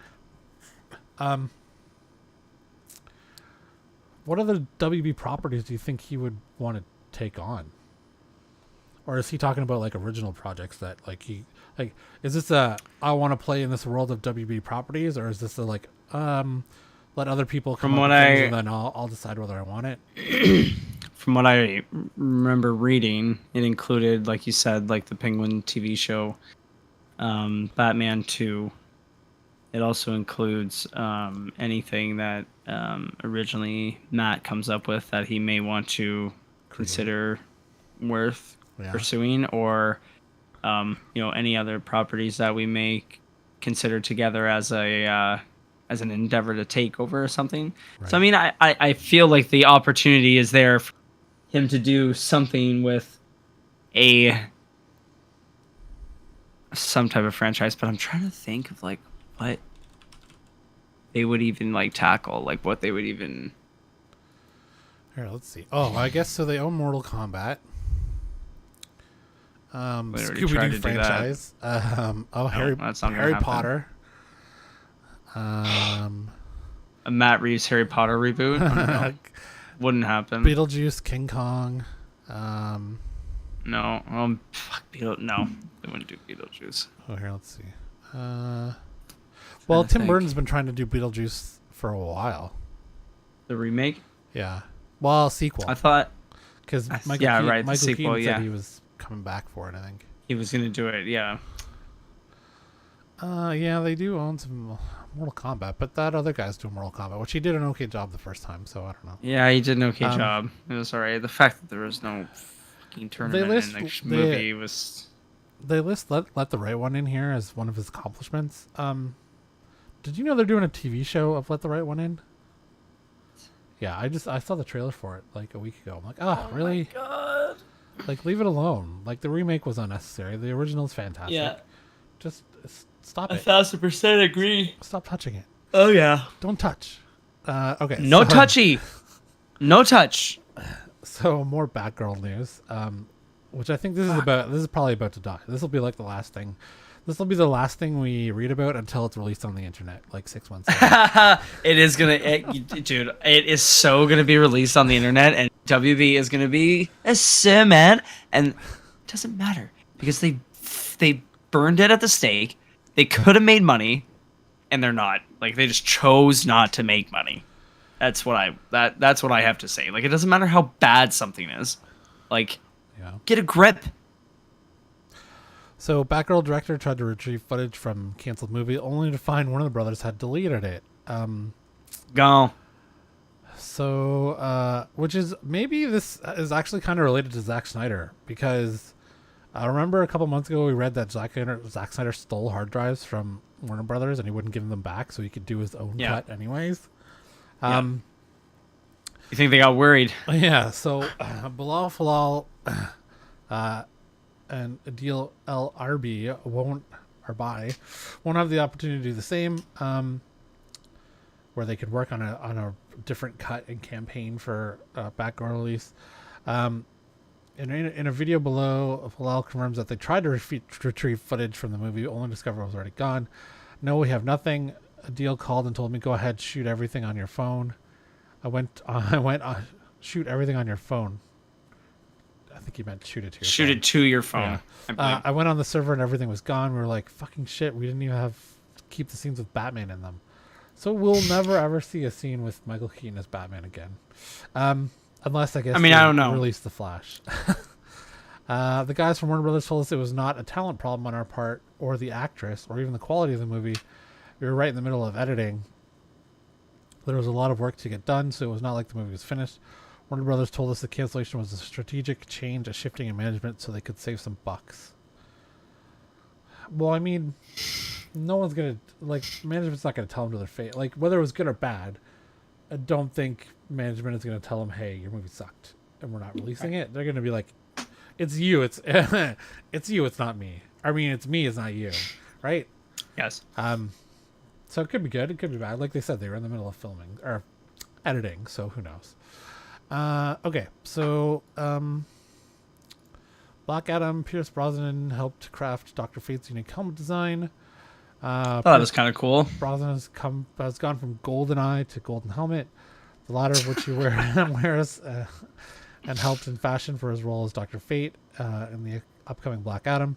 What other WB properties do you think he would want to take on? Or is he talking about like original projects that is this I want to play in this world of WB properties, or is this let other people come From up what with things I and then I'll decide whether I want it? from what I remember reading, it included, like you said, like the Penguin TV show, Batman 2. It also includes anything that originally Matt comes up with that he may want to consider worth pursuing, or any other properties that we may consider together as as an endeavor to take over or something. Right. So I mean, I feel like the opportunity is there for him to do something with some type of franchise, but I'm trying to think of like what they would even like tackle, like what they would even. Here, let's see. Oh, I guess so. They own Mortal Kombat. Scooby Doo franchise. Harry Potter. A Matt Reeves Harry Potter reboot. I don't know. Wouldn't happen. Beetlejuice, King Kong. No. Fuck No, they wouldn't do Beetlejuice. Oh, here, let's see. Well, Tim Burton's been trying to do Beetlejuice for a while. The remake? Yeah. Well, sequel. I thought. Because Michael Keaton said he was coming back for it, I think. He was going to do it, yeah. Yeah, they do own some Mortal Kombat, but that other guy's doing Mortal Kombat, which he did an okay job the first time, so I don't know. Yeah, he did an okay job. It was alright. The fact that there was no fucking tournament in the movie was... They list Let the Right One in here as one of his accomplishments. Did you know they're doing a TV show of Let the Right One in? Yeah, I saw the trailer for it like a week ago. I'm like, oh really? My God. Like, leave it alone. Like, the remake was unnecessary. The original's fantastic. Yeah. Just stop it. 1,000% agree. Stop touching it. Oh, yeah. Don't touch. Okay. No touchy. No touch. So, more Batgirl news, which I think this is probably about to die. This will be like the last thing. This will be the last thing we read about until it's released on the internet, like 6 months later. It is dude, it is so gonna be released on the internet, and WB is gonna be a sim, man. And it doesn't matter because they burned it at the stake. They could have made money, and they're not. Like, they just chose not to make money. That's what I have to say. Like, it doesn't matter how bad something is. Like, get a grip. So, Batgirl director tried to retrieve footage from canceled movie, only to find one of the brothers had deleted it. Go. So, which is, maybe this is actually kind of related to Zack Snyder, because I remember a couple months ago we read that Zack Snyder stole hard drives from Warner Brothers and he wouldn't give them back so he could do his own cut anyways. You think they got worried? Yeah, so Bilal Falal and Adil El Arbi won't have the opportunity to do the same, where they could work on a different cut and campaign for Batgirl release. In a video below, Falal confirms that they tried to retrieve footage from the movie, only discovered it was already gone. No, we have nothing. Adil called and told me, "Go ahead, shoot everything on your phone." I went, shoot everything on your phone. I think he meant shoot it to your phone. Shoot it to your phone. Yeah. I went on the server and everything was gone. We were like, fucking shit, we didn't even keep the scenes with Batman in them. So we'll never ever see a scene with Michael Keaton as Batman again. Unless, I guess, I don't know. Release The Flash. The guys from Warner Brothers told us it was not a talent problem on our part, or the actress, or even the quality of the movie. We were right in the middle of editing. There was a lot of work to get done, so it was not like the movie was finished. Warner Brothers told us the cancellation was a strategic change, a shifting in management so they could save some bucks. Well, I mean, no one's going to, like, management's not going to tell them to their face. Like, whether it was good or bad, I don't think management is going to tell them, hey, your movie sucked and we're not releasing it. They're going to be like, it's you, it's it's you, it's not me. I mean, it's me, it's not you, right? Yes. So it could be good, it could be bad. Like they said, they were in the middle of filming or editing, so who knows. Okay, so Black Adam, Pierce Brosnan helped craft Dr. Fate's unique helmet design. That was kind of cool. Brosnan has gone from golden eye to golden helmet, the latter of which he wears and helped in fashion for his role as Dr. Fate in the upcoming Black Adam.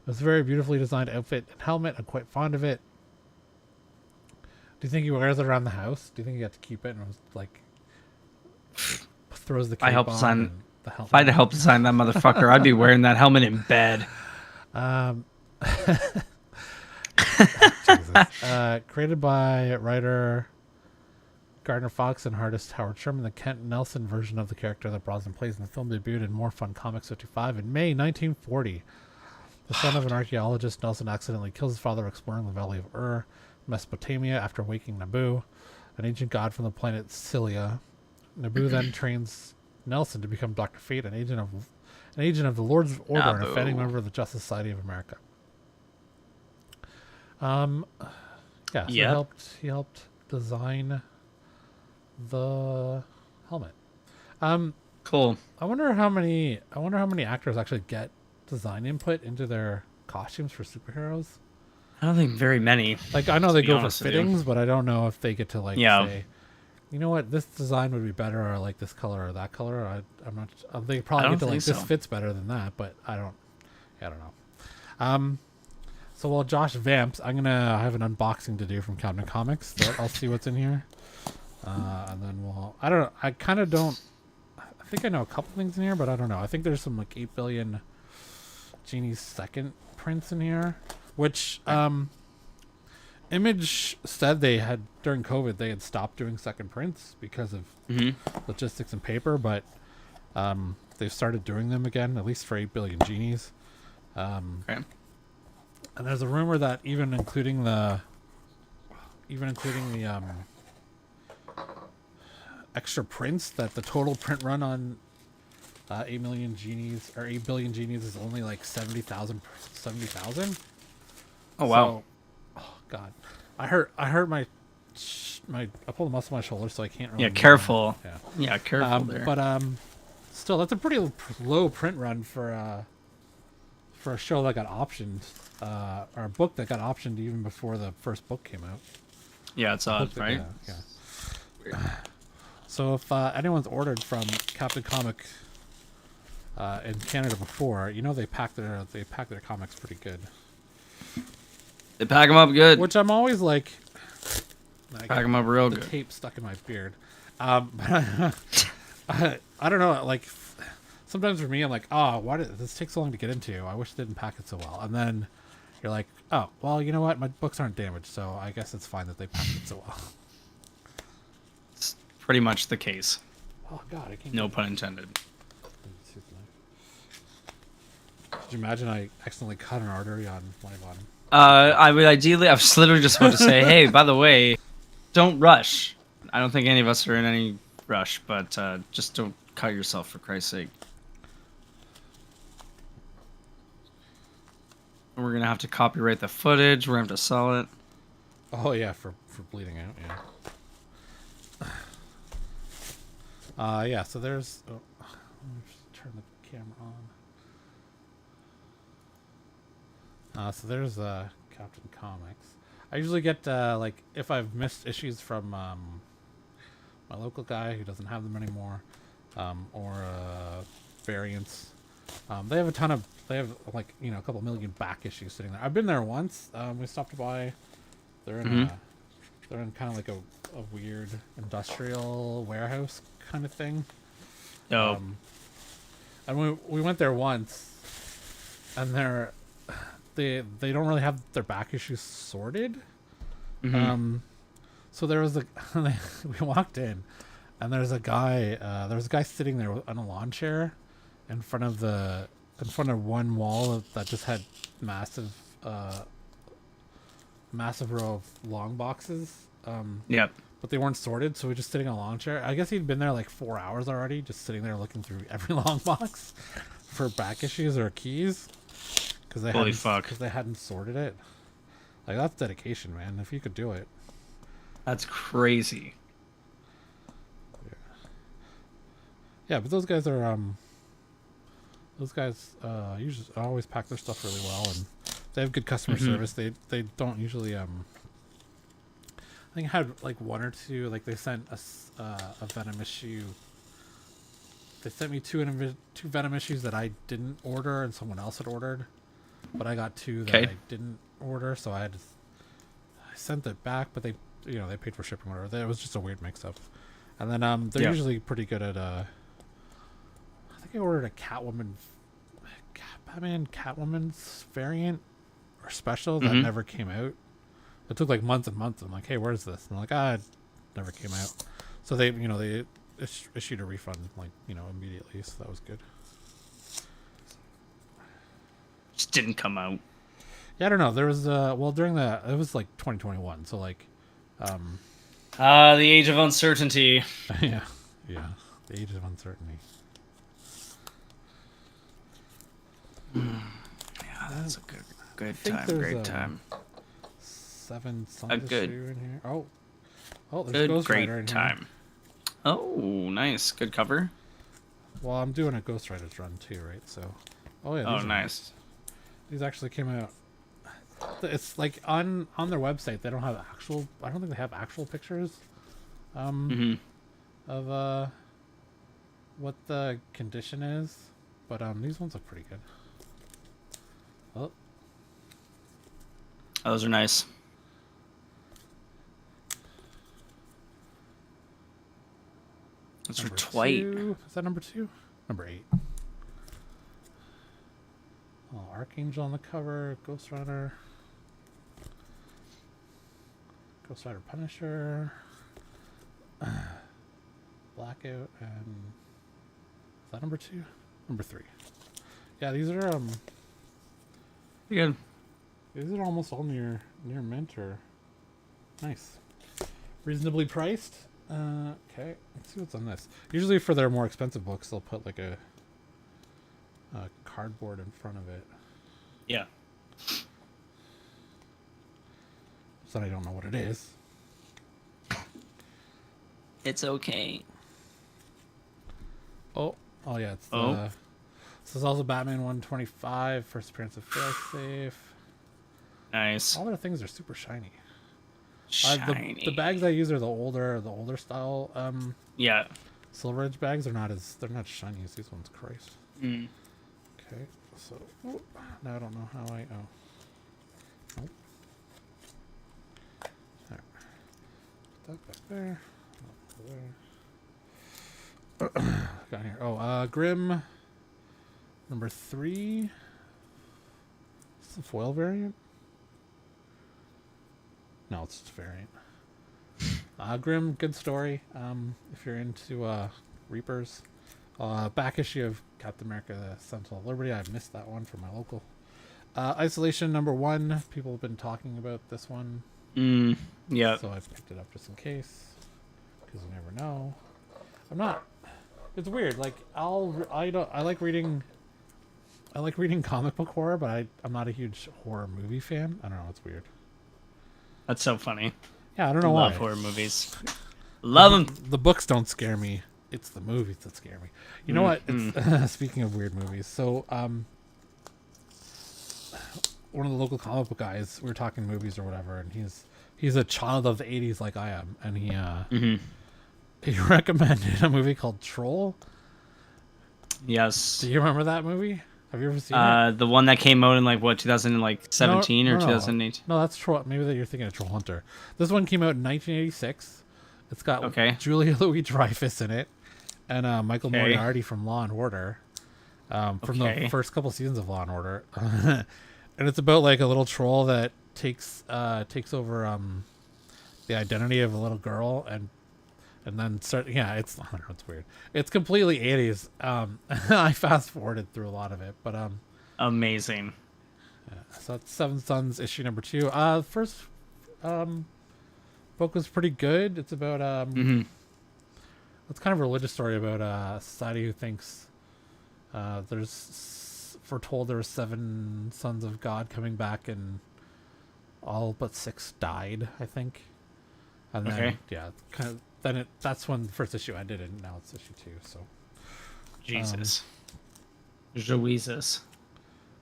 It was a very beautifully designed outfit and helmet. I'm quite fond of it. Do you think he wears it around the house? Do you think he got to keep it and was like throws the cape on and the helmet? If I had to help design that motherfucker, I'd be wearing that helmet in bed. Created by writer Gardner Fox and artist Howard Sherman, the Kent Nelson version of the character that Brosnan plays in the film debuted in More Fun Comics 55 in May 1940. The son of an archaeologist, Nelson accidentally kills his father exploring the Valley of Ur, Mesopotamia, after waking Naboo, an ancient god from the planet Cilia. Naboo then trains Nelson to become Dr. Fate, an agent of the Lords of Order and a founding member of the Justice Society of America. So he helped design the helmet. Cool. I wonder how many actors actually get design input into their costumes for superheroes. I don't think very many. Like, I know they go for fittings, but I don't know if they get to say, you know what, this design would be better, or like this color or that color. I'm not. They probably get to like this fits better than that, but I don't know. So while Josh vamps, I'm gonna have an unboxing to do from Captain Comics. So I'll see what's in here, and then I don't know. I kind of don't. I think I know a couple things in here, but I don't know. I think there's some like 8 billion Genie's second prints in here, which Image said they had during COVID they had stopped doing second prints because of logistics and paper, but they've started doing them again, at least for 8 billion Genies. Okay. And there's a rumor that even including the extra prints, that the total print run on 8 million Genies or 8 billion Genies is only like 70,000. Oh wow! So, oh god, I hurt my I pulled a muscle in my shoulder, so I can't really. Yeah, careful. Yeah. Yeah, careful there. But still, that's a pretty low print run for a show that got optioned, or a book that got optioned even before the first book came out. Yeah, it's odd, right? Yeah. Weird. So if anyone's ordered from Captain Comic in Canada before, you know they pack their comics pretty good. They pack them up good. Which I'm always like, pack them up real the good. tape stuck in my beard. But I don't know. Like sometimes for me, I'm like, oh, why did this take so long to get into? I wish it didn't pack it so well. And then you're like, oh, well, you know what? My books aren't damaged, so I guess it's fine that they packed it so well. It's pretty much the case. Oh God, I can't. No pun intended. Could you imagine I accidentally cut an artery on my bottom? I would ideally. I was literally just about to say, hey, by the way, don't rush. I don't think any of us are in any rush, but just don't cut yourself for Christ's sake. We're gonna have to copyright the footage. We're gonna have to sell it. Oh yeah, for bleeding out. Yeah. Yeah. So there's. Oh, let me just turn the camera on. So there's Captain Comics. I usually get like if I've missed issues from my local guy who doesn't have them anymore, or variants. They have a ton of. They have like a couple million back issues sitting there. I've been there once. We stopped by. They're in they're in kind of like a weird industrial warehouse kind of thing. Oh. And we went there once, and they don't really have their back issues sorted. So there was we walked in, and there's a guy sitting there on a lawn chair in front of one wall that just had massive massive row of long boxes. Yep. But they weren't sorted, so we were just sitting on a lawn chair. I guess he'd been there like 4 hours already, just sitting there looking through every long box for back issues or keys, because they hadn't sorted it. Like, that's dedication, man. If you could do it. That's crazy. Yeah, but those guys are usually always pack their stuff really well, and they have good customer service. They don't usually I think I had like one or two. Like, they sent us a Venom issue. They sent me two Venom issues that I didn't order and someone else had ordered, but I got two that I didn't order, so I sent it back. But they paid for shipping or whatever. It was just a weird mix-up. And then they're usually pretty good at I think I ordered a Catwoman's variant or special that never came out. It took like months and months. I'm like, hey, where's this? And I'm like, it never came out. So they issued a refund like immediately. So that was good. Just didn't come out. Yeah, I don't know. There was during it was like 2021. So like, the age of uncertainty. yeah, the age of uncertainty. Yeah, that's a good time, great time. 7 Sons issue in here. Oh, there's good, Ghost great Rider in time. Here. Oh, nice, good cover. Well, I'm doing a Ghost Rider's run too, right? So, oh yeah. Nice. These actually came out. It's like on their website. They don't have actual. I don't think they have actual pictures. Of what the condition is, but these ones look pretty good. Oh, those are nice. That's for Twite. Is that number 2? Number 8. Oh, Archangel on the cover. Ghost Rider. Ghost Rider Punisher. Blackout and... Is that number 2? Number 3. Yeah, these are Good. These are almost all near mint or nice. Reasonably priced. Okay, let's see what's on this. Usually for their more expensive books, they'll put like a cardboard in front of it. Yeah. So I don't know what it is. It's okay. Oh yeah, it's this is also Batman 125, first appearance of Failsafe. Nice. All their things are super shiny. Shiny. The bags I use are the older style. Yeah. Silver Edge bags are they're not shiny as these ones. Christ. Okay, so now I don't know how I. Nope. There. Put that back there. Got here. Oh, Grim. Number 3. Is this a foil variant? No, it's just a variant. Grim, good story. If you're into Reapers. Back issue of Captain America, the Sentinel of Liberty. I missed that one from my local. Isolation number 1. People have been talking about this one. Yeah. So I picked it up just in case. Because you never know. I'm not... It's weird. Like, I like reading comic book horror, but I'm not a huge horror movie fan. I don't know. It's weird. That's so funny. Yeah, I don't know why. Love horror movies. Love them. The books don't scare me. It's the movies that scare me. You know what? It's, speaking of weird movies, so one of the local comic book guys, we were talking movies or whatever, and he's a child of the 80s like I am, and he recommended a movie called Troll. Yes. Do you remember that movie? Have you ever seen it? The one that came out in like what 2017 or 2008? No, that's Troll. Maybe that you're thinking of Troll Hunter. This one came out in 1986. It's got Julia Louis-Dreyfus in it, and Michael Moriarty from Law and Order, from the first couple seasons of Law and Order, and it's about like a little troll that takes over the identity of a little girl and and then start. Yeah, it's I don't know, it's weird. It's completely 80s. I fast forwarded through a lot of it, but Amazing. yeah, so that's Seven Sons issue number 2. First book was pretty good. It's about Mm-hmm. it's kind of a religious story about a society who thinks foretold there were 7 sons of God coming back, and all but 6 died, I think. And then Okay. yeah, kind of that's when the first issue ended, and now it's issue 2. So Jesus. Jesus.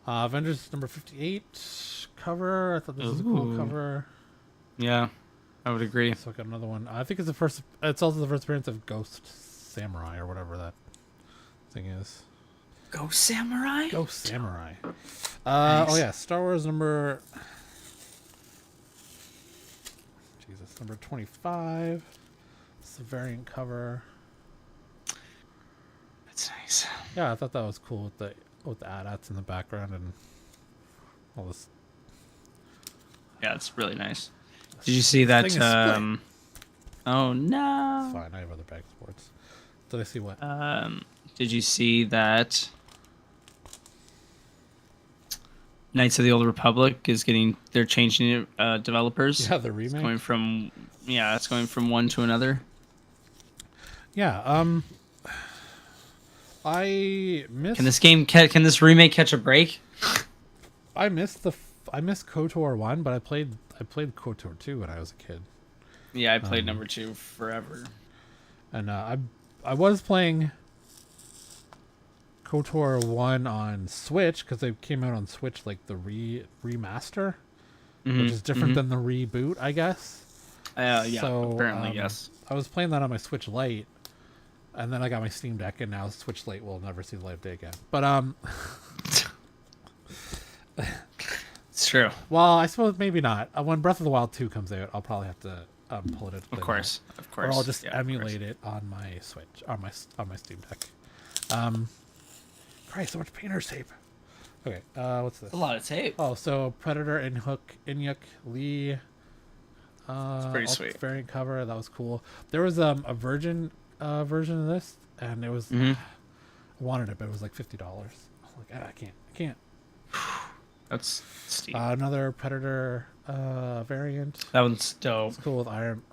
Avengers number 58 cover. I thought this was a cool Ooh. cover. Yeah, I would agree. So I got another one. I think it's the first. It's also the first appearance of Ghost Samurai or whatever that thing is. Ghost Samurai? Ghost Samurai. Nice. Oh yeah, Star Wars number. Jesus, number 25. It's the variant cover. That's nice. Yeah, I thought that was cool with the AT-ATs in the background and all this. Yeah, it's really nice. Did you see that? Thing is split. Oh no. Fine, I have other bag sports. Did I see what? Did you see that? Knights of the Old Republic is getting. They're changing developers. Yeah, the It's remake. it's going from one to another. Yeah. I missed. Can this remake catch a break? I missed KOTOR 1, but I played KOTOR 2 when I was a kid, Yeah, I played number 2 forever. and I was playing KOTOR 1 on Switch because they came out on Switch like the remaster, which is different than the reboot, I guess. Yeah, So, apparently yes. I was playing that on my Switch Lite, and then I got my Steam Deck, and now Switch Lite will never see the light of day again. But It's true. well, I suppose maybe not. When Breath of the Wild 2 comes out, I'll probably have to pull it. Of course. Or I'll just Yeah, of emulate it on my Switch, on my Steam Deck. Christ, so much painter's tape. Okay, what's this? course. A lot of tape. Oh, so Predator and Inyuk Lee. It's pretty sweet. Variant cover. That was cool. There was a Virgin version of this, and it was Mhm. I wanted it, but it was like $50. I was like, I can't. That's steep. Another Predator variant. That one's dope. It's cool with Iron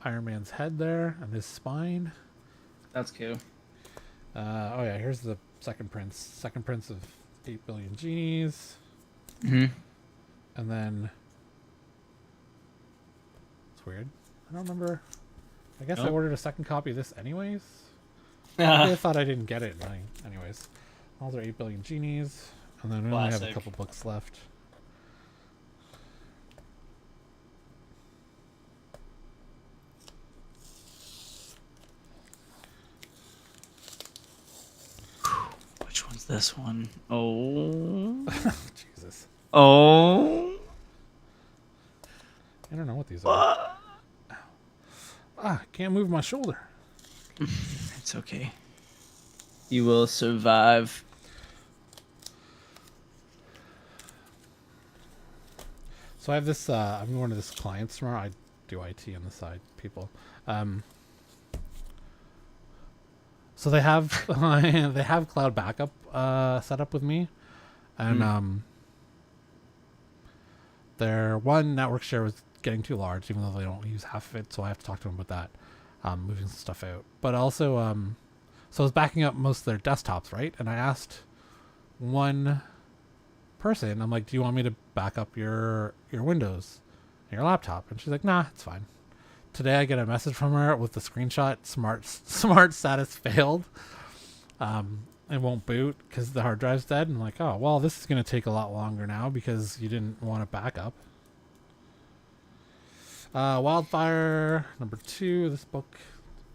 Man's head there and his spine. That's cool. Oh yeah, here's the second prince of 8 billion genies, Mm-hmm. and then it's weird. I don't remember. I guess I Nope. ordered a second copy of this anyways. I thought I didn't get it. Anyways, all their 8 billion genies, and then we only have a Classic. couple books left. Which one's this one? Oh. Jesus, Oh. I don't know what these are. I can't move my shoulder. It's okay. You will survive. So I have this. I'm going to this clients tomorrow. I do IT on the side, people. So they have they have cloud backup set up with me, and their one network share was getting too large, even though they don't use half of it. So I have to talk to them about that, moving some stuff out. But also, so I was backing up most of their desktops, right? And I asked one person, I'm like, do you want me to back up your Windows and your laptop? And she's like, nah, it's fine. Today I get a message from her with the screenshot, smart status failed. It won't boot because the hard drive's dead. And I'm like, oh, well, this is going to take a lot longer now because you didn't want to back up. Wildfire number 2. This book,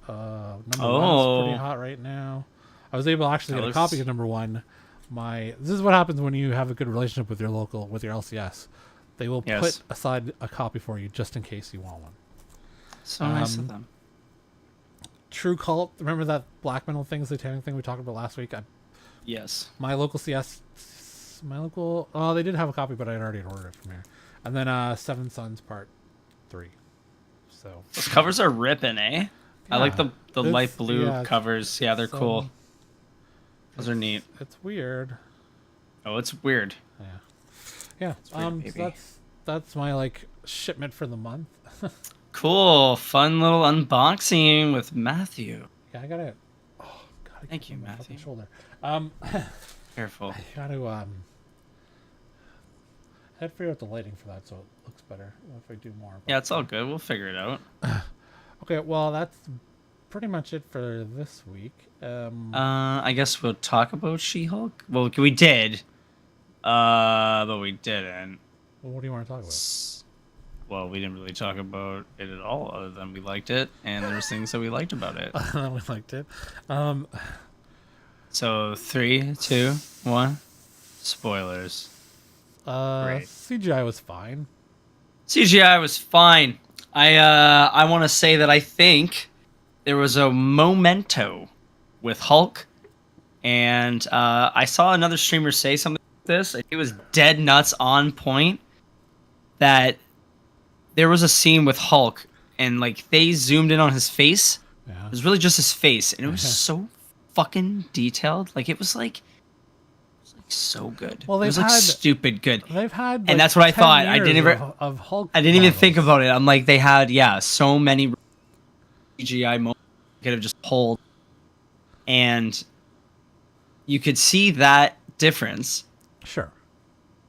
number 1 is pretty hot right now. I was able to actually get a copy of number 1. This is what happens when you have a good relationship with your LCS. They will put aside a copy for you just in case you want one. So nice of them. True Cult. Remember that black metal thing, satanic thing we talked about last week? Yes. My local CS. Oh, they did have a copy, but I had already ordered it from here. And then Seven Sons Part 3. So Those covers are ripping, eh? I like the light blue yeah, covers. Yeah, they're cool. um, Those are neat. It's weird. Oh, it's weird. Yeah. Yeah. weird, So baby. that's my like shipment for the month. Cool, fun little unboxing with Matthew. Yeah, I gotta. Oh, gotta Thank you, my fucking Matthew. shoulder. Careful. I gotta I had to figure out the lighting for that so it looks better if I do more. Yeah, it's all good. We'll figure it out. Okay, well that's pretty much it for this week. I guess we'll talk about She-Hulk. Well, we did, but we didn't. Well, what do you want to talk about? Well, we didn't really talk about it at all, other than we liked it, and there's things that we liked about it. We liked it. So 3, 2, 1, spoilers. Great. CGI was fine. CGI was fine. I want to say that I think there was a memento with Hulk, and I saw another streamer say something like this. It was dead nuts on point that there was a scene with Hulk, and like they zoomed in on his face. Yeah. It was really just his face, and it was so fucking detailed. Like it was like so good. Well, it was like stupid good. They've had, like, and that's what I 10 thought. I years didn't even of Hulk. I didn't even think models. about it. I'm like, they had so many CGI moments they could have just pulled, and you could see that difference Sure.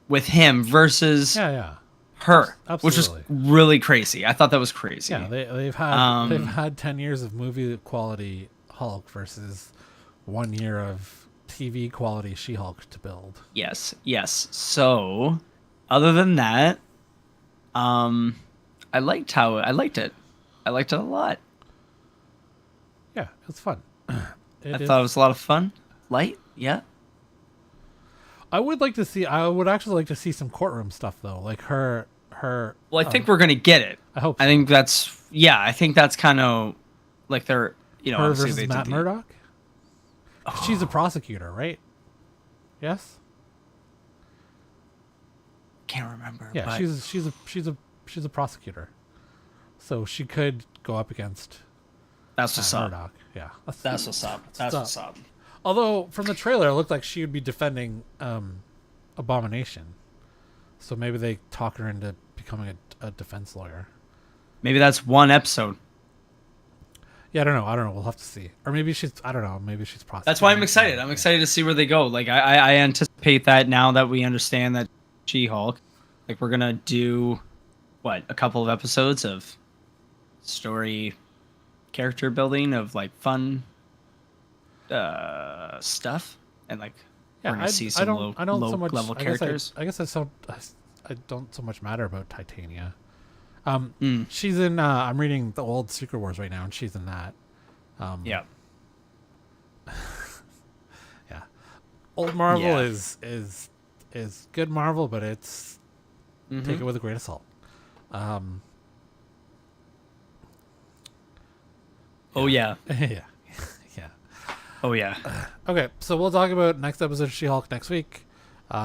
with him versus Yeah. her, which was Absolutely. really crazy. I thought that was crazy. Yeah, they've had 10 years of movie quality Hulk versus 1 year of TV quality She-Hulk to build. Yes. So, other than that, I liked it. I liked it a lot. Yeah, it's fun. I thought it was a lot of fun. Light, yeah. I would actually like to see some courtroom stuff though, like her. Well, I think we're gonna get it. I hope. I think that's kind of like they're her obviously versus they Matt did Murdock. She's a prosecutor, right? Yes. Can't remember. Yeah, but she's a prosecutor, so she could go up against that's what's Matt up. Murdock. Yeah, That's what's up. That's what's up. Although from the trailer, it looked like she would be defending Abomination, so maybe they talk her into becoming a defense lawyer. Maybe that's one episode. Yeah, I don't know. We'll have to see. Or maybe she's. I don't know. Maybe she's prosecuting. That's why I'm excited. I'm excited to see where they go. Like I anticipate that now that we understand that She-Hulk, like we're gonna do a couple of episodes of story, character building of like fun stuff, and like we're gonna see some low level characters. I guess I don't so much matter about Titania. She's in. I'm reading the old Secret Wars right now, and she's in that. Yeah. Yeah. Old Marvel Yeah. is good Marvel, but it's take it with a grain of salt. Oh yeah. Yeah. Oh yeah. Okay, so we'll talk about next episode of She-Hulk next week,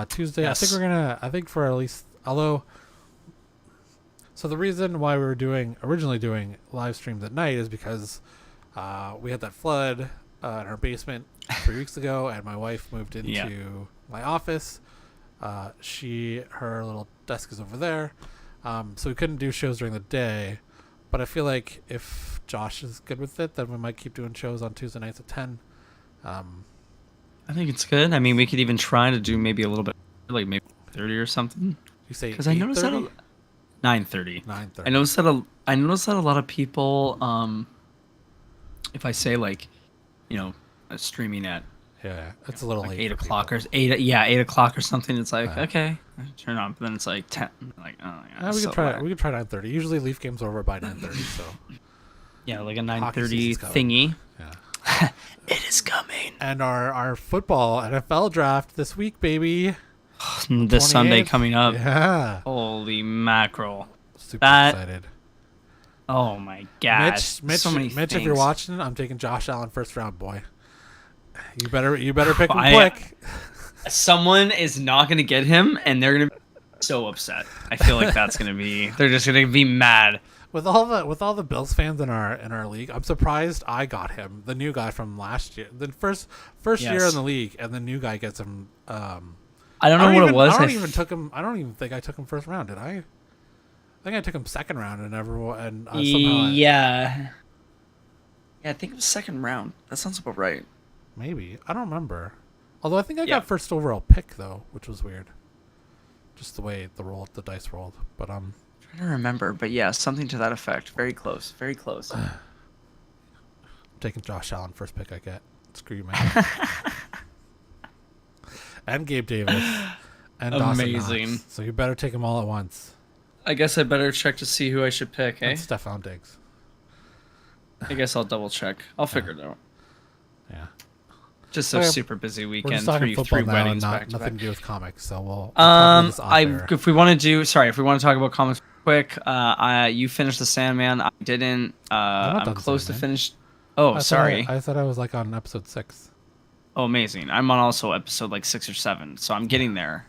Tuesday. Yes. I think for at least, although. So the reason why we were originally doing live streams at night is because we had that flood in our basement 3 weeks ago, and my wife moved into my office. Her little desk is over there, so we couldn't do shows during the day. But I feel like if Josh is good with it, then we might keep doing shows on Tuesday nights at 10. I think it's good. I mean, we could even try to do maybe a little bit, like maybe 30 or something. You say Because I noticed that 9:30. 9:30. I noticed that a lot of people, if I say like, streaming at Yeah, it's a little like late. 8 for o'clock people. or 8 o'clock or something, it's like okay, turn on. But then it's like 10. Like oh yeah. We so could try. late. We could try 9:30. Usually, Leaf game's over by 9:30. So Yeah, like a Hockey 9:30 season's coming. thingy. yeah. It is coming. And our football NFL draft this week, baby. This Sunday 28th. coming up. Yeah. Holy mackerel! Super That- excited. Oh my gosh! Mitch, so many Mitch, things. if you're watching, I'm taking Josh Allen first round, boy. You better pick him I- quick. Someone is not going to get him, and they're going to be so upset. I feel like that's going to be. They're just going to be mad. with all the Bills fans in our league, I'm surprised I got him, the new guy from last year, the first year in the league, and the new guy gets him. I don't know what it was. I don't even took him. I don't even think I took him first round. Did I? I think I took him second round, and somehow. Yeah, I think it was second round. That sounds about right. Maybe I don't remember. Although I think I got first overall pick though, which was weird. Just the way the dice rolled, but I don't remember, but yeah, something to that effect. Very close. Very close. I'm taking Josh Allen first pick I get. Screw you, man. And Gabe Davis. And Amazing. Dawson Knox. So you better take them all at once. I guess I better check to see who I should pick, eh? And Stephon Diggs. I guess I'll double check. I'll figure it out. Yeah. Just a super busy weekend. We're just talking three football now, weddings and back nothing to do with comics. So we'll if we want to talk about comics quick, you finished the Sandman. I didn't. I'm close to finish. Oh, sorry. I thought I was like on episode 6. Oh, amazing! I'm on also episode like 6 or 7, so I'm getting there.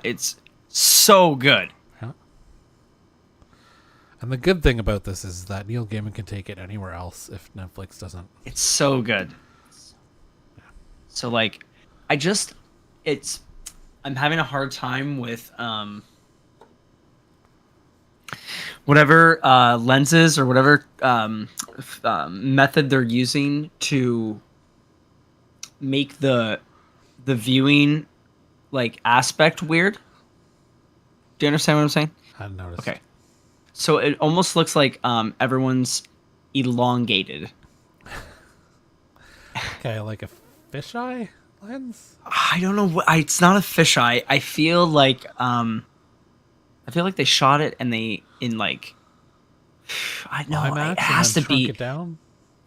It's so good. Yeah. And the good thing about this is that Neil Gaiman can take it anywhere else if Netflix doesn't. It's so good. So like, I'm having a hard time with whatever lenses or whatever method they're using to make the viewing like aspect weird. Do you understand what I'm saying? I hadn't noticed. Okay. So it almost looks like everyone's elongated. Okay, like a fisheye lens? I don't know what it's not a fisheye. I feel like they shot it and I know IMAX it has to be it down?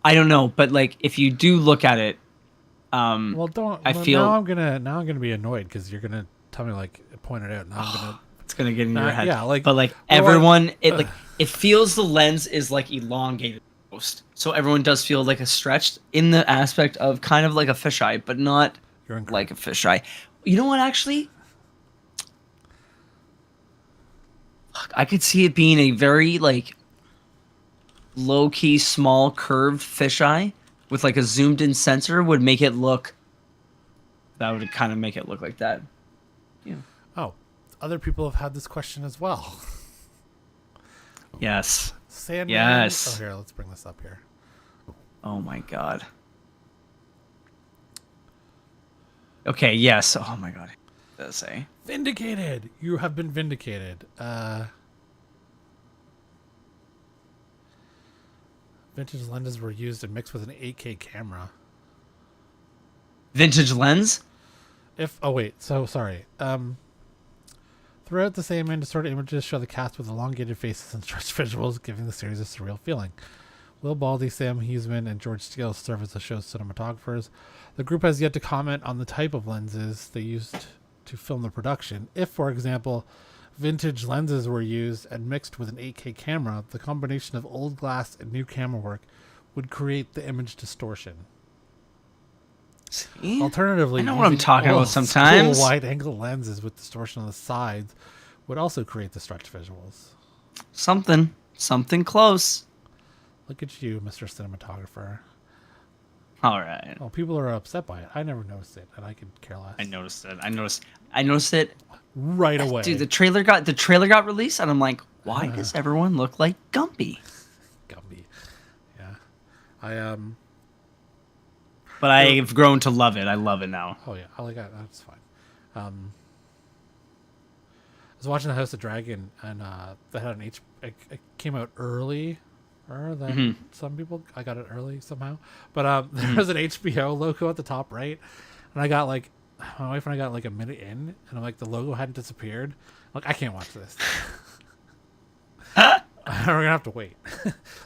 I don't know, but like if you do look at it well don't I feel now I'm gonna be annoyed because you're gonna tell me like point it out. Now I'm gonna it's gonna get in your head. Yeah, like but like everyone it feels the lens is like elongated almost. So everyone does feel like a stretched in the aspect of kind of like a fisheye, but not like a fisheye. You know what actually? I could see it being a very like low-key small curved fisheye with like a zoomed in sensor would make it look that would kind of make it look like that. Yeah. Oh, other people have had this question as well. Yes. Sandman. Yes. Oh, here, let's bring this up here. Oh my god. Okay, yes. Oh my god. What does it say? Vindicated. You have been vindicated. Vintage lenses were used and mixed with an 8K camera. Vintage lens? Sorry. Throughout the same distorted images show the cast with elongated faces and stretched visuals, giving the series a surreal feeling. Will Baldy, Sam Huseman, and George Steele serve as the show's cinematographers. The group has yet to comment on the type of lenses they used to film the production. If, for example, vintage lenses were used and mixed with an 8K camera, the combination of old glass and new camera work would create the image distortion. See? Alternatively, I know what I'm talking about sometimes. Wide-angle lenses with distortion on the sides would also create the stretched visuals. Something close. Look at you, Mr. Cinematographer. All right. Oh, people are upset by it. I never noticed it, and I could care less. I noticed it right away. Dude, the trailer got released, and I'm like, why does everyone look like Gumby? Gumby. Yeah. But I've grown to love it. I love it now. Oh yeah, I like that. That's fine. I was watching The House of Dragon, and that had it came out earlier than some people. I got it early somehow, but there was an HBO logo at the top right, and I got like my wife and I got like a minute in, and I'm like the logo hadn't disappeared. I'm like I can't watch this. We're gonna have to wait.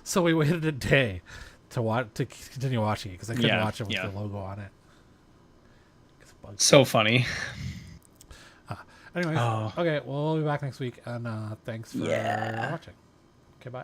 So we waited a day to continue watching it because I couldn't watch it with the logo on it. So funny. Anyways, okay, well, we'll be back next week, and thanks for watching. Okay, bye.